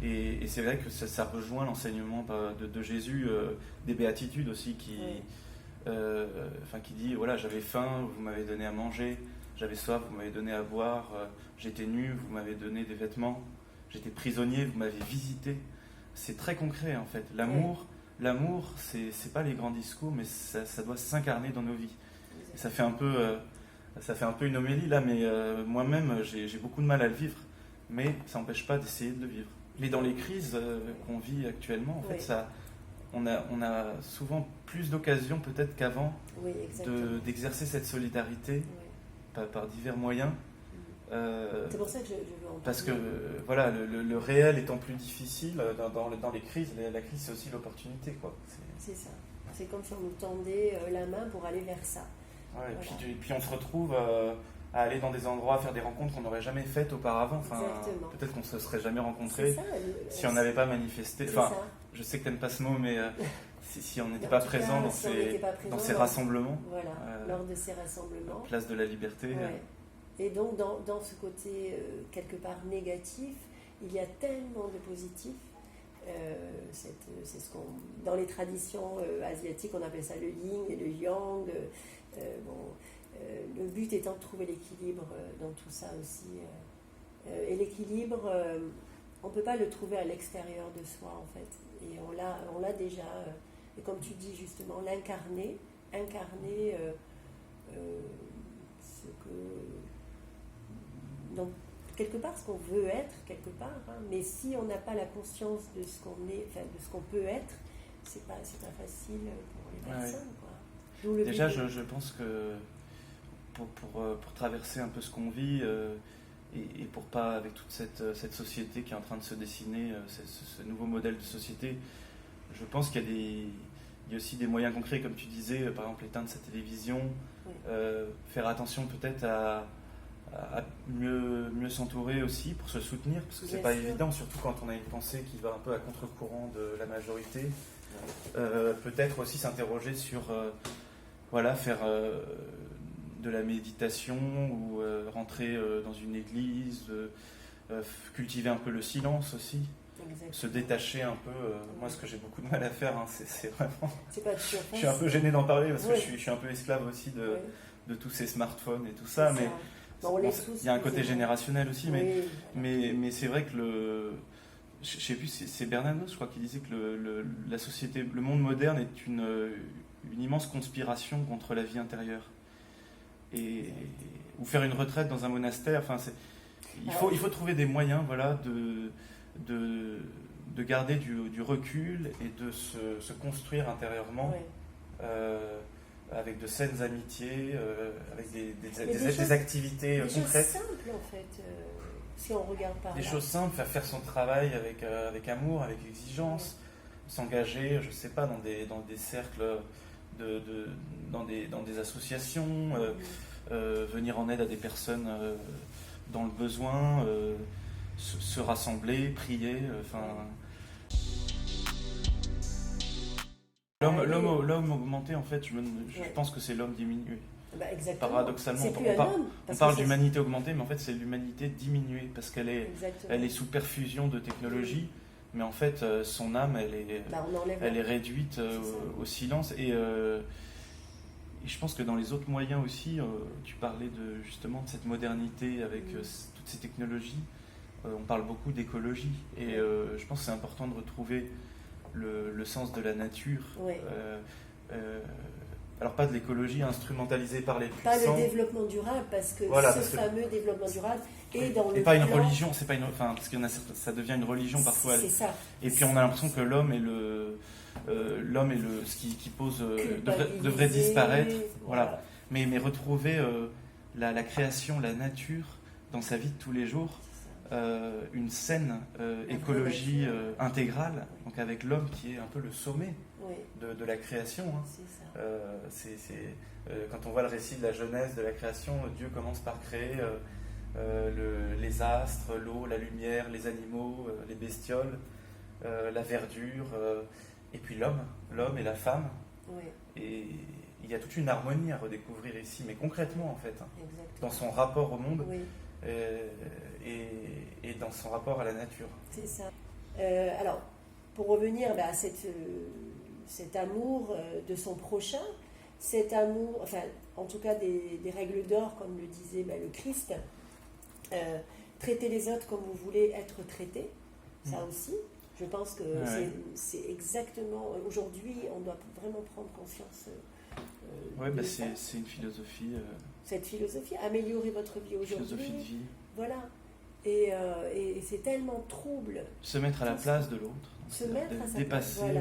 et c'est vrai que ça rejoint l'enseignement de Jésus, des béatitudes aussi, qui dit j'avais faim, vous m'avez donné à manger, j'avais soif, vous m'avez donné à boire, j'étais nu, vous m'avez donné des vêtements, j'étais prisonnier, vous m'avez visité. C'est très concret en fait. L'amour, c'est pas les grands discours, mais ça doit s'incarner dans nos vies. Et ça fait un peu une homélie là, mais moi-même j'ai beaucoup de mal à le vivre, mais ça n'empêche pas d'essayer de le vivre. Mais dans les crises qu'on vit actuellement, en fait, on a souvent plus d'occasions peut-être qu'avant d'exercer cette solidarité par divers moyens. C'est pour ça que je veux en parler. Parce que le réel étant plus difficile, dans les crises, la crise c'est aussi l'opportunité, quoi. C'est ça. C'est comme si on nous tendait la main pour aller vers ça. Et puis on se retrouve à aller dans des endroits, à faire des rencontres qu'on n'aurait jamais faites auparavant. Peut-être qu'on ne se serait jamais rencontrés si on n'avait pas manifesté. Je sais que tu n'aimes pas ce mot, mais si on n'était pas présent dans ces rassemblements. Lors de ces rassemblements. Place de la liberté. Et donc, dans ce côté quelque part négatif, il y a tellement de positif. C'est dans les traditions asiatiques, on appelle ça le yin et le yang. Le but étant de trouver l'équilibre dans tout ça aussi. Et l'équilibre, on ne peut pas le trouver à l'extérieur de soi, en fait. Et on l'a déjà, et comme tu dis justement, incarner ce que... Donc, quelque part, ce qu'on veut être, quelque part, mais si on n'a pas la conscience de ce qu'on est, de ce qu'on peut être, c'est pas facile pour les personnes, quoi. Déjà, je pense que pour traverser un peu ce qu'on vit, et pour pas, avec toute cette société qui est en train de se dessiner, ce nouveau modèle de société, je pense qu'il y a aussi des moyens concrets, comme tu disais, par exemple éteindre sa télévision, faire attention peut-être à mieux s'entourer aussi pour se soutenir, parce que c'est pas évident, surtout quand on a une pensée qui va un peu à contre-courant de la majorité. Peut-être aussi s'interroger sur voilà, faire de la méditation ou rentrer dans une église, cultiver un peu le silence aussi. Exactement. Se détacher un peu. Moi, ce que j'ai beaucoup de mal à faire, hein, c'est vraiment. C'est pas toujours facile. Je suis un peu gêné d'en parler parce que Ouais. je suis un peu esclave aussi Ouais. de tous ces smartphones et tout ça. C'est Mais ça. Bon, on l'est tous, il y a un côté plus ou moins. générationnel aussi. Oui, Mais c'est vrai que je sais plus, c'est Bernanos, je crois, qui disait que la société, le monde moderne est une immense conspiration contre la vie intérieure. Ou faire une retraite dans un monastère. Enfin, il faut trouver des moyens, voilà, de garder du recul et de se construire intérieurement. ouais. Avec de saines amitiés, avec des des choses- activités Des choses concrètes. simples en fait, si on regarde par Des là. choses simples, faire son travail avec amour, avec exigence, s'engager, je sais pas, dans des cercles, dans des associations, venir en aide à des personnes dans le besoin, se rassembler, prier, L'homme augmenté, en fait, je pense que c'est l'homme diminué. Bah, exactement. Paradoxalement, C'est plus un homme, on parce parle que d'humanité augmentée, mais en fait c'est l'humanité diminuée, parce qu'elle est sous perfusion de technologie, mais en fait son âme, elle est réduite au silence. Et je pense que dans les autres moyens aussi, tu parlais justement de cette modernité avec toutes ces technologies, on parle beaucoup d'écologie, et je pense que c'est important de retrouver le sens de la nature. Ouais. Alors pas de l'écologie instrumentalisée par les puissants. Pas le développement durable, parce que fameux développement durable est dans le. Et pas une religion, c'est pas parce que ça devient une religion parfois. C'est ça. Et puis on a l'impression que l'homme est ce qui pose devrait disparaître. Voilà. Mais retrouver la création, la nature dans sa vie de tous les jours. Une saine écologie intégrale, donc avec l'homme qui est un peu le sommet de la création. Hein. C'est ça. Quand on voit le récit de la Genèse, de la création, Dieu commence par créer les astres, l'eau, la lumière, les animaux, les bestioles, la verdure, et puis l'homme et la femme. Et il y a toute une harmonie à redécouvrir ici, mais concrètement en fait, hein, dans son rapport au monde. Et dans son rapport à la nature. C'est ça. Alors, pour revenir à cet amour de son prochain, cet amour, enfin, en tout cas des règles d'or, comme le disait le Christ, traitez les autres comme vous voulez être traités, ça aussi. Je pense que c'est exactement, aujourd'hui, on doit vraiment prendre conscience de ça. C'est une philosophie. Cette philosophie, améliorer votre vie aujourd'hui. Philosophie de vie. Voilà. Et c'est tellement trouble. Se mettre à la place de l'autre. Dépasser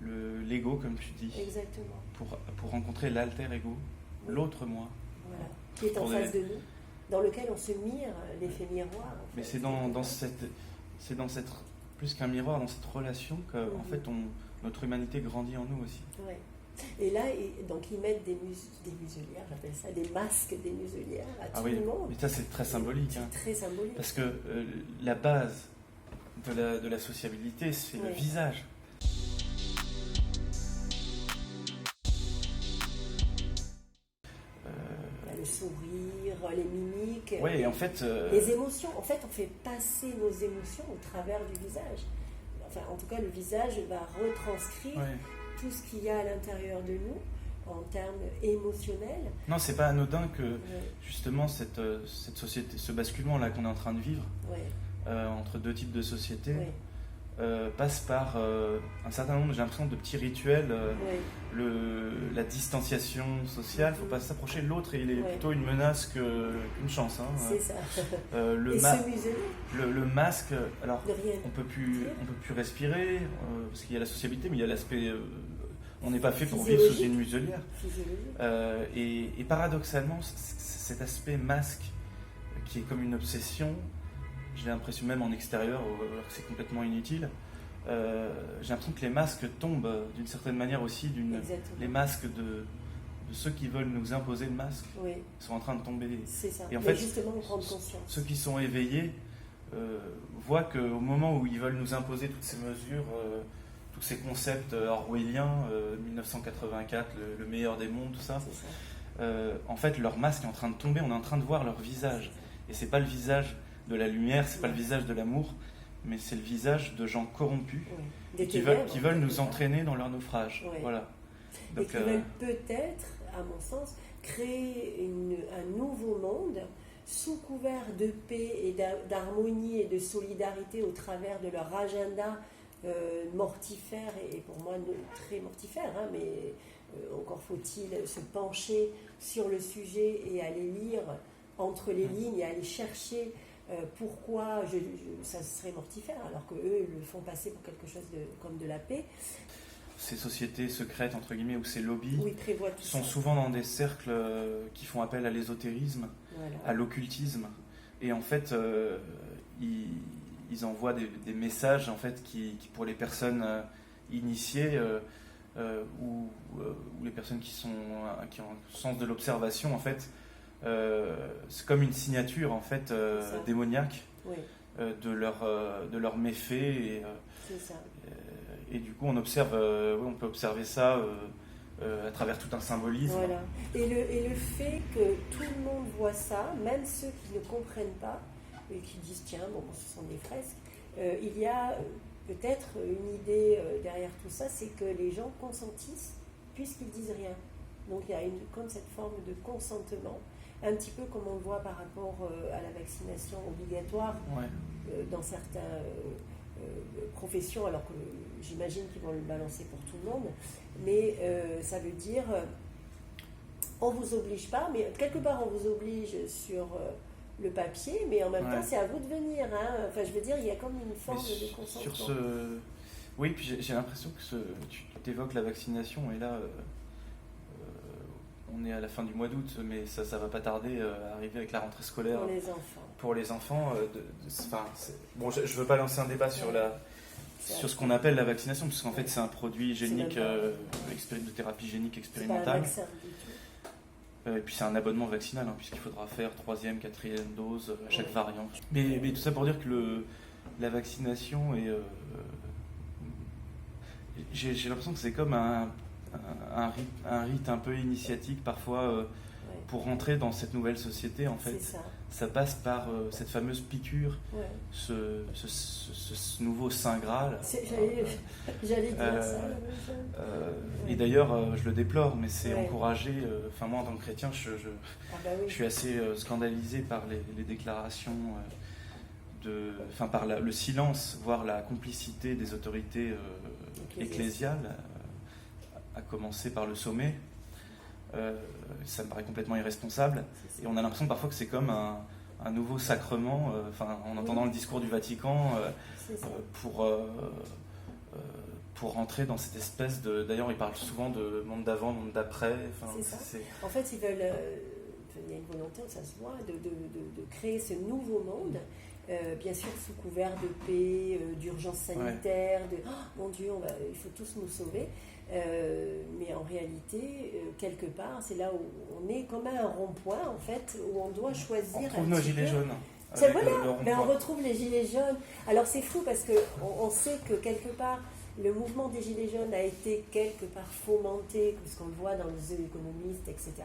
l'ego, comme tu dis. Exactement. Pour rencontrer l'alter ego, l'autre moi. Voilà. Qui est en face de nous, dans lequel on se mire, l'effet miroir. Mais c'est dans cette plus qu'un miroir, dans cette relation que en fait notre humanité grandit en nous aussi. Ouais. Et là, donc ils mettent des muselières, j'appelle ça des masques des muselières à tout le monde. Mais ça c'est très symbolique. C'est très symbolique. Parce que la base de la sociabilité, c'est le visage. Le sourire, les mimiques, en fait, les émotions. En fait, on fait passer nos émotions au travers du visage. Enfin, en tout cas, le visage va retranscrire tout ce qu'il y a à l'intérieur de nous en termes émotionnels. Non, c'est pas anodin que justement cette société, ce basculement là qu'on est en train de vivre entre deux types de sociétés passe par un certain nombre, j'ai l'impression, de petits rituels. La distanciation sociale, il ne faut pas s'approcher de l'autre et il est plutôt une menace qu'une chance. Hein. C'est ça. Le masque, alors on peut plus respirer parce qu'il y a la sociabilité, mais il y a l'aspect. On n'est pas fait pour vivre sous une muselière. Et paradoxalement, cet aspect masque qui est comme une obsession, j'ai l'impression même en extérieur, alors que c'est complètement inutile. J'ai l'impression que les masques tombent d'une certaine manière aussi, les masques de ceux qui veulent nous imposer le masque sont en train de tomber. C'est ça. Et en fait, justement, prendre conscience. Ceux qui sont éveillés voient qu'au moment où ils veulent nous imposer toutes ces mesures, tous ces concepts orwelliens, 1984, le meilleur des mondes, tout ça. En fait, leur masque est en train de tomber, on est en train de voir leur visage. Et c'est pas le visage de la lumière, c'est pas le visage de l'amour, mais c'est le visage de gens corrompus qui veulent nous entraîner dans leur naufrage. Voilà. Donc, et qui veulent peut-être, à mon sens, créer un nouveau monde sous couvert de paix et d'harmonie et de solidarité au travers de leur agenda mortifère et pour moi très mortifère, hein, mais encore faut-il se pencher sur le sujet et aller lire entre les lignes et aller chercher pourquoi ça serait mortifère alors qu'eux le font passer pour quelque chose comme de la paix. Ces sociétés secrètes, entre guillemets, ou ces lobbies, sont souvent dans des cercles qui font appel à l'ésotérisme, à l'occultisme. Et en fait, ils envoient des messages en fait, qui pour les personnes initiées ou les personnes qui ont un sens de l'observation, en fait, c'est comme une signature en fait, démoniaque de leurs méfaits. Et du coup, on peut observer ça à travers tout un symbolisme. Voilà. Et le fait que tout le monde voit ça, même ceux qui ne comprennent pas et qui disent tiens, bon, ce sont des fresques, il y a peut-être une idée derrière tout ça, c'est que les gens consentissent puisqu'ils disent rien. Donc il y a comme cette forme de consentement, un petit peu comme on le voit par rapport à la vaccination obligatoire dans certaines professions, alors que j'imagine qu'ils vont le balancer pour tout le monde, mais ça veut dire on vous oblige pas, mais quelque part on vous oblige sur le papier, mais en même temps c'est à vous de venir, hein. Enfin je veux dire, il y a comme une forme de consentement. Oui, puis j'ai l'impression que tu évoques la vaccination, et là on est à la fin du mois d'août, mais ça va pas tarder à arriver avec la rentrée scolaire. Pour les enfants. Bon, je veux pas lancer un débat sur ce qu'on appelle la vaccination, parce qu'en fait c'est un produit génique, de thérapie génique expérimentale. Et puis c'est un abonnement vaccinal, hein, puisqu'il faudra faire 3e, 4e dose à chaque variant. Mais tout ça pour dire que la vaccination est... j'ai l'impression que c'est comme un rite un peu initiatique parfois pour rentrer dans cette nouvelle société, en fait. Ça passe par cette fameuse piqûre, ce nouveau Saint Graal. J'allais dire ça. Et d'ailleurs, je le déplore, mais c'est encouragé. Enfin, moi, en tant que chrétien, je suis assez scandalisé par les déclarations, par le silence, voire la complicité des autorités ecclésiales, à commencer par le sommet. Ça me paraît complètement irresponsable, et on a l'impression parfois que c'est comme un nouveau sacrement, en entendant le discours du Vatican, pour rentrer dans cette espèce de... D'ailleurs, ils parlent souvent de monde d'avant, monde d'après. En fait, ils veulent... il y a une volonté, ça se voit, de créer ce nouveau monde, bien sûr sous couvert de paix, d'urgence sanitaire, mon Dieu, il faut tous nous sauver. Mais en réalité, quelque part, c'est là où on est comme à un rond-point, en fait, où on doit choisir. On trouve nos gilets jaunes. On retrouve les gilets jaunes. Alors c'est fou parce qu'on sait que quelque part, le mouvement des gilets jaunes a été quelque part fomenté, parce qu'on le voit dans les économistes, etc.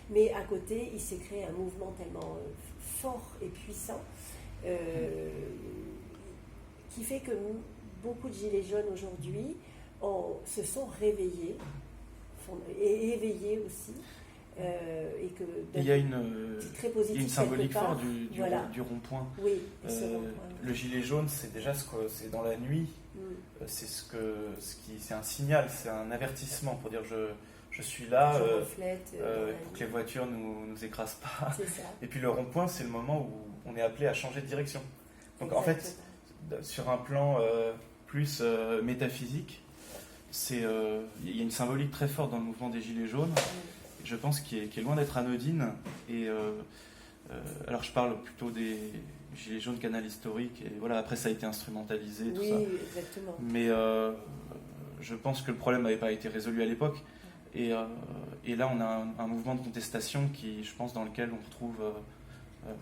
Mais à côté, il s'est créé un mouvement tellement fort et puissant qui fait que beaucoup de gilets jaunes aujourd'hui se sont réveillés et éveillés aussi. Et que il y a une symbolique forte du rond-point. Oui, le gilet jaune, c'est déjà c'est dans la nuit. C'est c'est un signal, c'est un avertissement pour dire je suis là, pour que les voitures nous écrasent pas. Et puis le rond-point, c'est le moment où on est appelé à changer de direction. Donc en fait, sur un plan plus métaphysique, il y a une symbolique très forte dans le mouvement des Gilets jaunes, je pense, qui est loin d'être anodine. Et alors je parle plutôt des Gilets jaunes canal historique, et voilà, après ça a été instrumentalisé, tout ça. Exactement. Mais je pense que le problème n'avait pas été résolu à l'époque. Et là, on a un mouvement de contestation qui, je pense, dans lequel on retrouve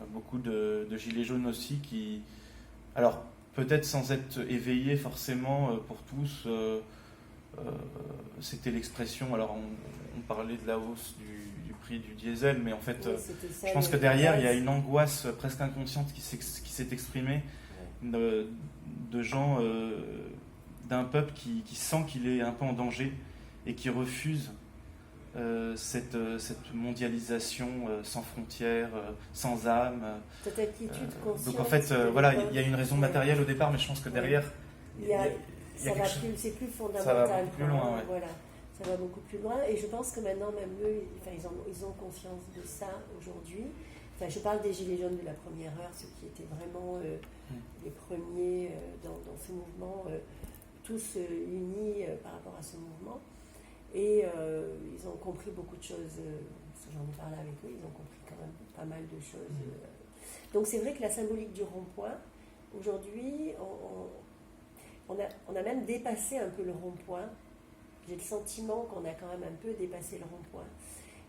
beaucoup de Gilets jaunes aussi, qui... Alors, peut-être sans être éveillé forcément pour tous. C'était l'expression, alors on parlait de la hausse du prix du diesel, mais en fait, je pense que derrière, il y a une angoisse presque inconsciente qui s'est exprimée de gens, d'un peuple qui sent qu'il est un peu en danger et qui refuse cette mondialisation sans frontières, sans âme. Cette attitude consciente. Donc en fait, voilà, il y a une raison matérielle au départ, mais je pense que derrière, c'est plus fondamental. Ça va beaucoup plus loin, ouais. Voilà, ça va beaucoup plus loin. Et je pense que maintenant, même eux, ils ont conscience de ça aujourd'hui. Enfin, je parle des Gilets jaunes de la première heure, ceux qui étaient vraiment les premiers dans ce mouvement, tous unis par rapport à ce mouvement. Et ils ont compris beaucoup de choses. J'en ai parlé avec eux, ils ont compris quand même pas mal de choses. Donc c'est vrai que la symbolique du rond-point, aujourd'hui, on a même dépassé un peu le rond-point. J'ai le sentiment qu'on a quand même un peu dépassé le rond-point.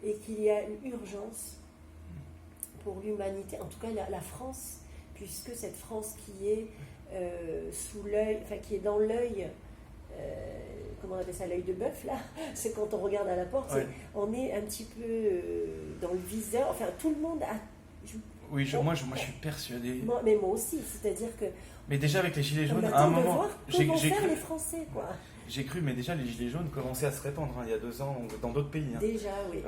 Et qu'il y a une urgence pour l'humanité, en tout cas la France, puisque cette France qui est sous l'œil, enfin qui est dans l'œil, comment on appelle ça, l'œil de bœuf là, c'est quand on regarde à la porte, on est un petit peu dans le viseur, enfin tout le monde a... Oui, moi je suis persuadé. Mais moi aussi, c'est-à-dire que... Mais déjà avec les Gilets jaunes, à un moment... Comment faire les Français, quoi. J'ai cru, mais déjà les Gilets jaunes commençaient à se répandre il y a 2 ans dans d'autres pays. Déjà, oui.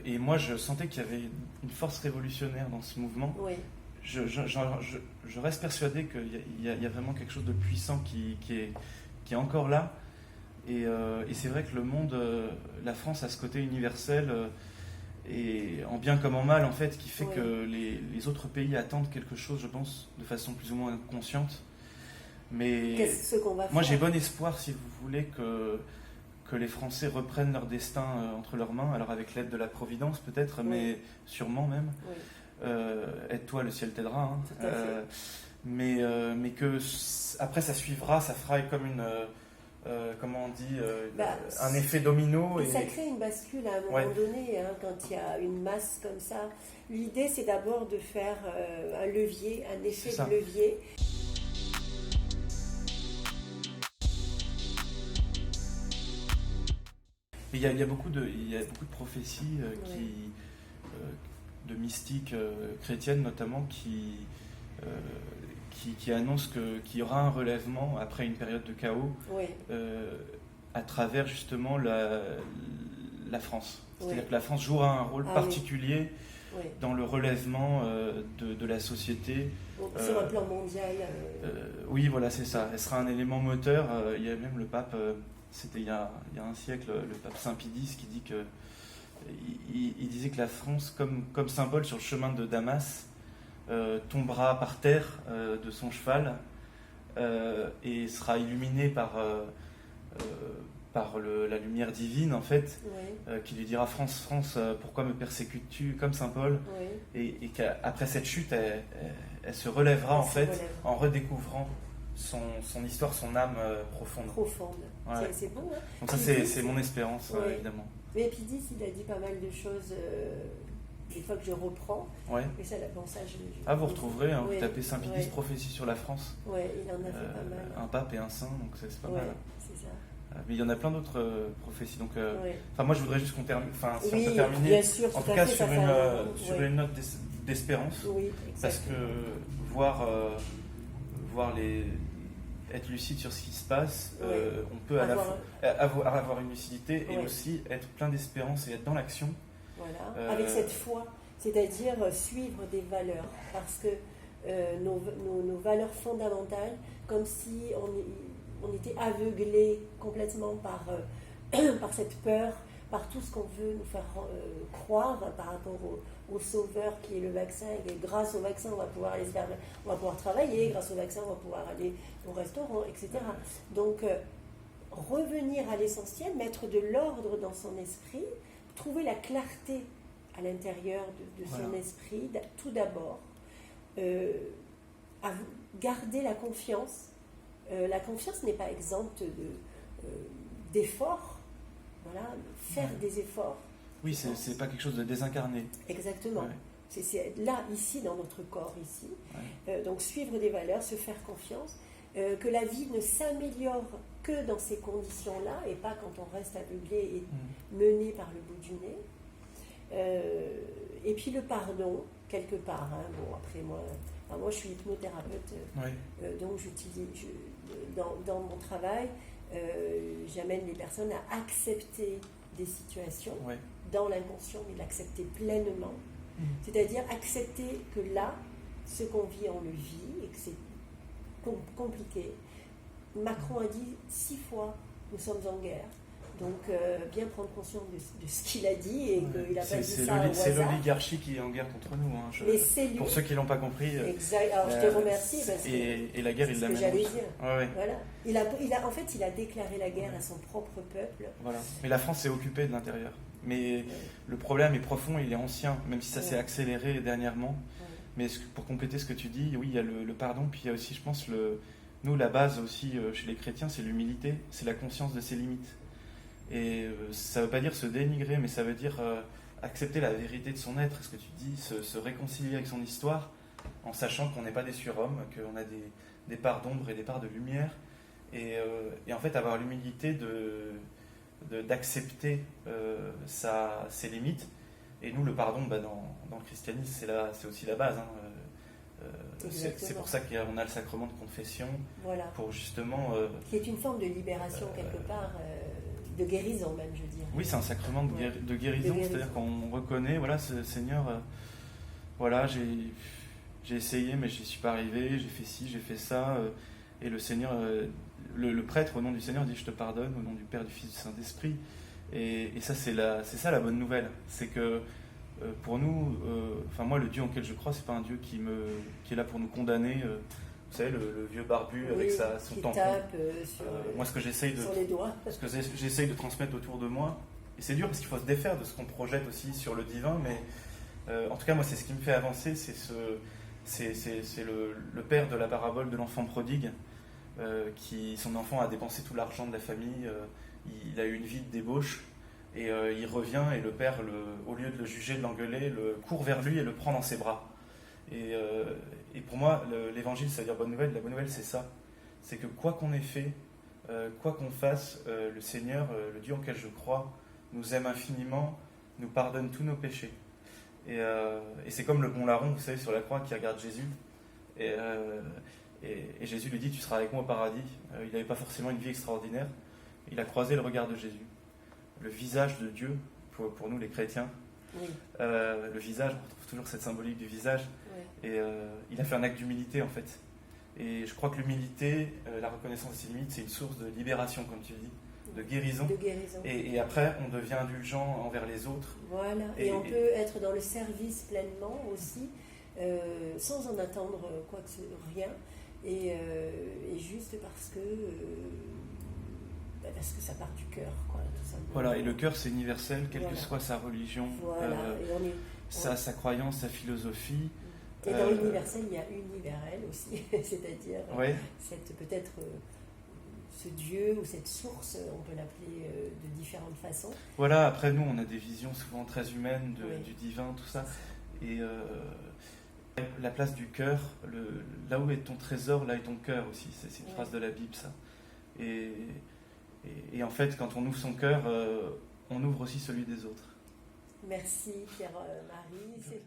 Et moi je sentais qu'il y avait une force révolutionnaire dans ce mouvement. Oui. Je reste persuadé qu'il y a vraiment quelque chose de puissant qui est encore là. Et c'est vrai que le monde, la France a ce côté universel, et en bien comme en mal en fait, qui fait que les autres pays attendent quelque chose, je pense, de façon plus ou moins consciente. Mais qu'est-ce qu'on va faire ? Moi j'ai bon espoir, si vous voulez, que les Français reprennent leur destin entre leurs mains, alors avec l'aide de la Providence peut-être, mais sûrement même. Oui. Aide-toi, le ciel t'aidera. Mais que après ça suivra, ça fera comme une... comment on dit, un effet domino. Ça crée une bascule à un moment donné, quand il y a une masse comme ça. L'idée, c'est d'abord de faire un levier, un effet de levier. Il y a beaucoup de prophéties de mystiques chrétiennes notamment qui annonce qu'il y aura un relèvement après une période de chaos à travers justement la France. C'est-à-dire que la France jouera un rôle particulier dans le relèvement de la société. Sur un plan mondial. Oui, voilà, c'est ça. Elle sera un élément moteur. Il y a même le pape, c'était il y a un siècle, le pape Saint Pie X qui dit que il disait que la France, comme symbole sur le chemin de Damas, tombera par terre de son cheval et sera illuminé par la lumière divine en fait, qui lui dira France, France, pourquoi me persécutes-tu, comme Saint Paul, et qu'après cette chute elle se relèvera en redécouvrant son histoire, son âme profonde. C'est beau, hein. Donc ça c'est mon espérance, évidemment. Mais Pie X, il a dit pas mal de choses des fois que je reprends. Et ça, vous retrouverez, vous tapez Saint Pie X, prophétie sur la France. Oui, il en a fait pas mal. Un pape et un saint, donc c'est pas mal. C'est ça. Mais il y en a plein d'autres prophéties. Donc, moi, je voudrais juste qu'on termine. Si on peut terminer, bien sûr, en tout cas sur une note d'espérance. Oui, parce que voir être lucide sur ce qui se passe, on peut à la fois avoir une lucidité et aussi être plein d'espérance et être dans l'action. Voilà, avec cette foi, c'est-à-dire suivre des valeurs, parce que nos valeurs fondamentales, comme si on était aveuglé complètement par cette peur, par tout ce qu'on veut nous faire croire par rapport au sauveur qui est le vaccin, et grâce au vaccin on va pouvoir travailler, grâce au vaccin on va pouvoir aller au restaurant, etc. Donc revenir à l'essentiel, mettre de l'ordre dans son esprit, trouver la clarté à l'intérieur de son esprit, tout d'abord, garder la confiance. La confiance n'est pas exempte d'efforts. Voilà, faire des efforts. Oui, c'est pas quelque chose de désincarné. Exactement. C'est là, ici, dans notre corps, ici. Donc, suivre des valeurs, se faire confiance. que la vie ne s'améliore que dans ces conditions-là et pas quand on reste aveuglé et mené par le bout du nez. Et puis le pardon, quelque part. Hein. Bon, après, moi, je suis hypnothérapeute, donc dans mon travail, j'amène les personnes à accepter des situations dans l'inconscient, mais l'accepter pleinement. C'est-à-dire accepter que là, ce qu'on vit, on le vit et que c'est compliqué. Macron a dit 6 fois, nous sommes en guerre. Donc, bien prendre conscience de ce qu'il a dit et qu'il n'a pas dit ça au hasard. C'est l'oligarchie qui est en guerre contre nous. Hein. Pour ceux qui ne l'ont pas compris. Exact. Alors, je te remercie. Parce et la guerre, il l'a mené. C'est ce que j'allais dire. Voilà. En fait, il a déclaré la guerre à son propre peuple. Voilà. Mais la France s'est occupée de l'intérieur. Mais le problème est profond, il est ancien, même si ça s'est accéléré dernièrement. Mais pour compléter ce que tu dis, oui, il y a le pardon, puis il y a aussi, je pense, nous, la base aussi chez les chrétiens, c'est l'humilité, c'est la conscience de ses limites. Et ça ne veut pas dire se dénigrer, mais ça veut dire accepter la vérité de son être, ce que tu dis, se réconcilier avec son histoire, en sachant qu'on n'est pas des surhommes, qu'on a des parts d'ombre et des parts de lumière, et en fait avoir l'humilité d'accepter ses limites. Et nous, le pardon, dans le christianisme, c'est aussi la base. Hein. C'est pour ça qu'on a le sacrement de confession, pour justement... qui est une forme de libération quelque part, de guérison même, je dirais. Oui, c'est un sacrement de guérison, c'est-à-dire qu'on reconnaît, voilà, ce Seigneur, voilà, j'ai essayé, mais je n'y suis pas arrivé, j'ai fait ci, j'ai fait ça, et le Seigneur, le prêtre, au nom du Seigneur, dit « je te pardonne », au nom du Père, du Fils, du Saint-Esprit. Et ça, c'est ça la bonne nouvelle, c'est que pour nous, moi, le Dieu en lequel je crois, c'est pas un Dieu qui est là pour nous condamner. Vous savez, le vieux barbu avec son tampon. Moi, ce que j'essaye de transmettre autour de moi, et c'est dur parce qu'il faut se défaire de ce qu'on projette aussi sur le divin, mais en tout cas, moi, c'est ce qui me fait avancer, c'est le père de la parabole de l'enfant prodigue, son enfant a dépensé tout l'argent de la famille, il a eu une vie de débauche, et il revient, et le père, au lieu de le juger, de l'engueuler, le court vers lui et le prend dans ses bras. Et pour moi, l'évangile, ça veut dire bonne nouvelle. La bonne nouvelle, c'est ça. C'est que quoi qu'on ait fait, quoi qu'on fasse, le Seigneur, le Dieu en lequel je crois, nous aime infiniment, nous pardonne tous nos péchés. Et c'est comme le bon larron, vous savez, sur la croix, qui regarde Jésus. Et Jésus lui dit, tu seras avec moi au paradis. Il n'avait pas forcément une vie extraordinaire. Il a croisé le regard de Jésus. Le visage de Dieu, pour nous les chrétiens. Oui. Le visage, on retrouve toujours cette symbolique du visage. Oui. Et il a fait un acte d'humilité, en fait. Et je crois que l'humilité, la reconnaissance de ses limites, c'est une source de libération, comme tu dis, de guérison. Et après, on devient indulgent envers les autres. Voilà, et on peut être dans le service pleinement aussi, sans en attendre rien, et juste parce que ça part du cœur, quoi, tout simplement. Voilà, et le cœur, c'est universel, quelle que soit sa religion, sa croyance, sa philosophie. Et dans l'universel, il y a universel aussi, c'est-à-dire peut-être ce Dieu ou cette source, on peut l'appeler de différentes façons. Voilà, après nous, on a des visions souvent très humaines du divin, tout ça. Et la place du cœur, là où est ton trésor, là est ton cœur aussi. C'est une phrase de la Bible, ça. Et en fait, quand on ouvre son cœur, on ouvre aussi celui des autres. Merci Pierre-Marie.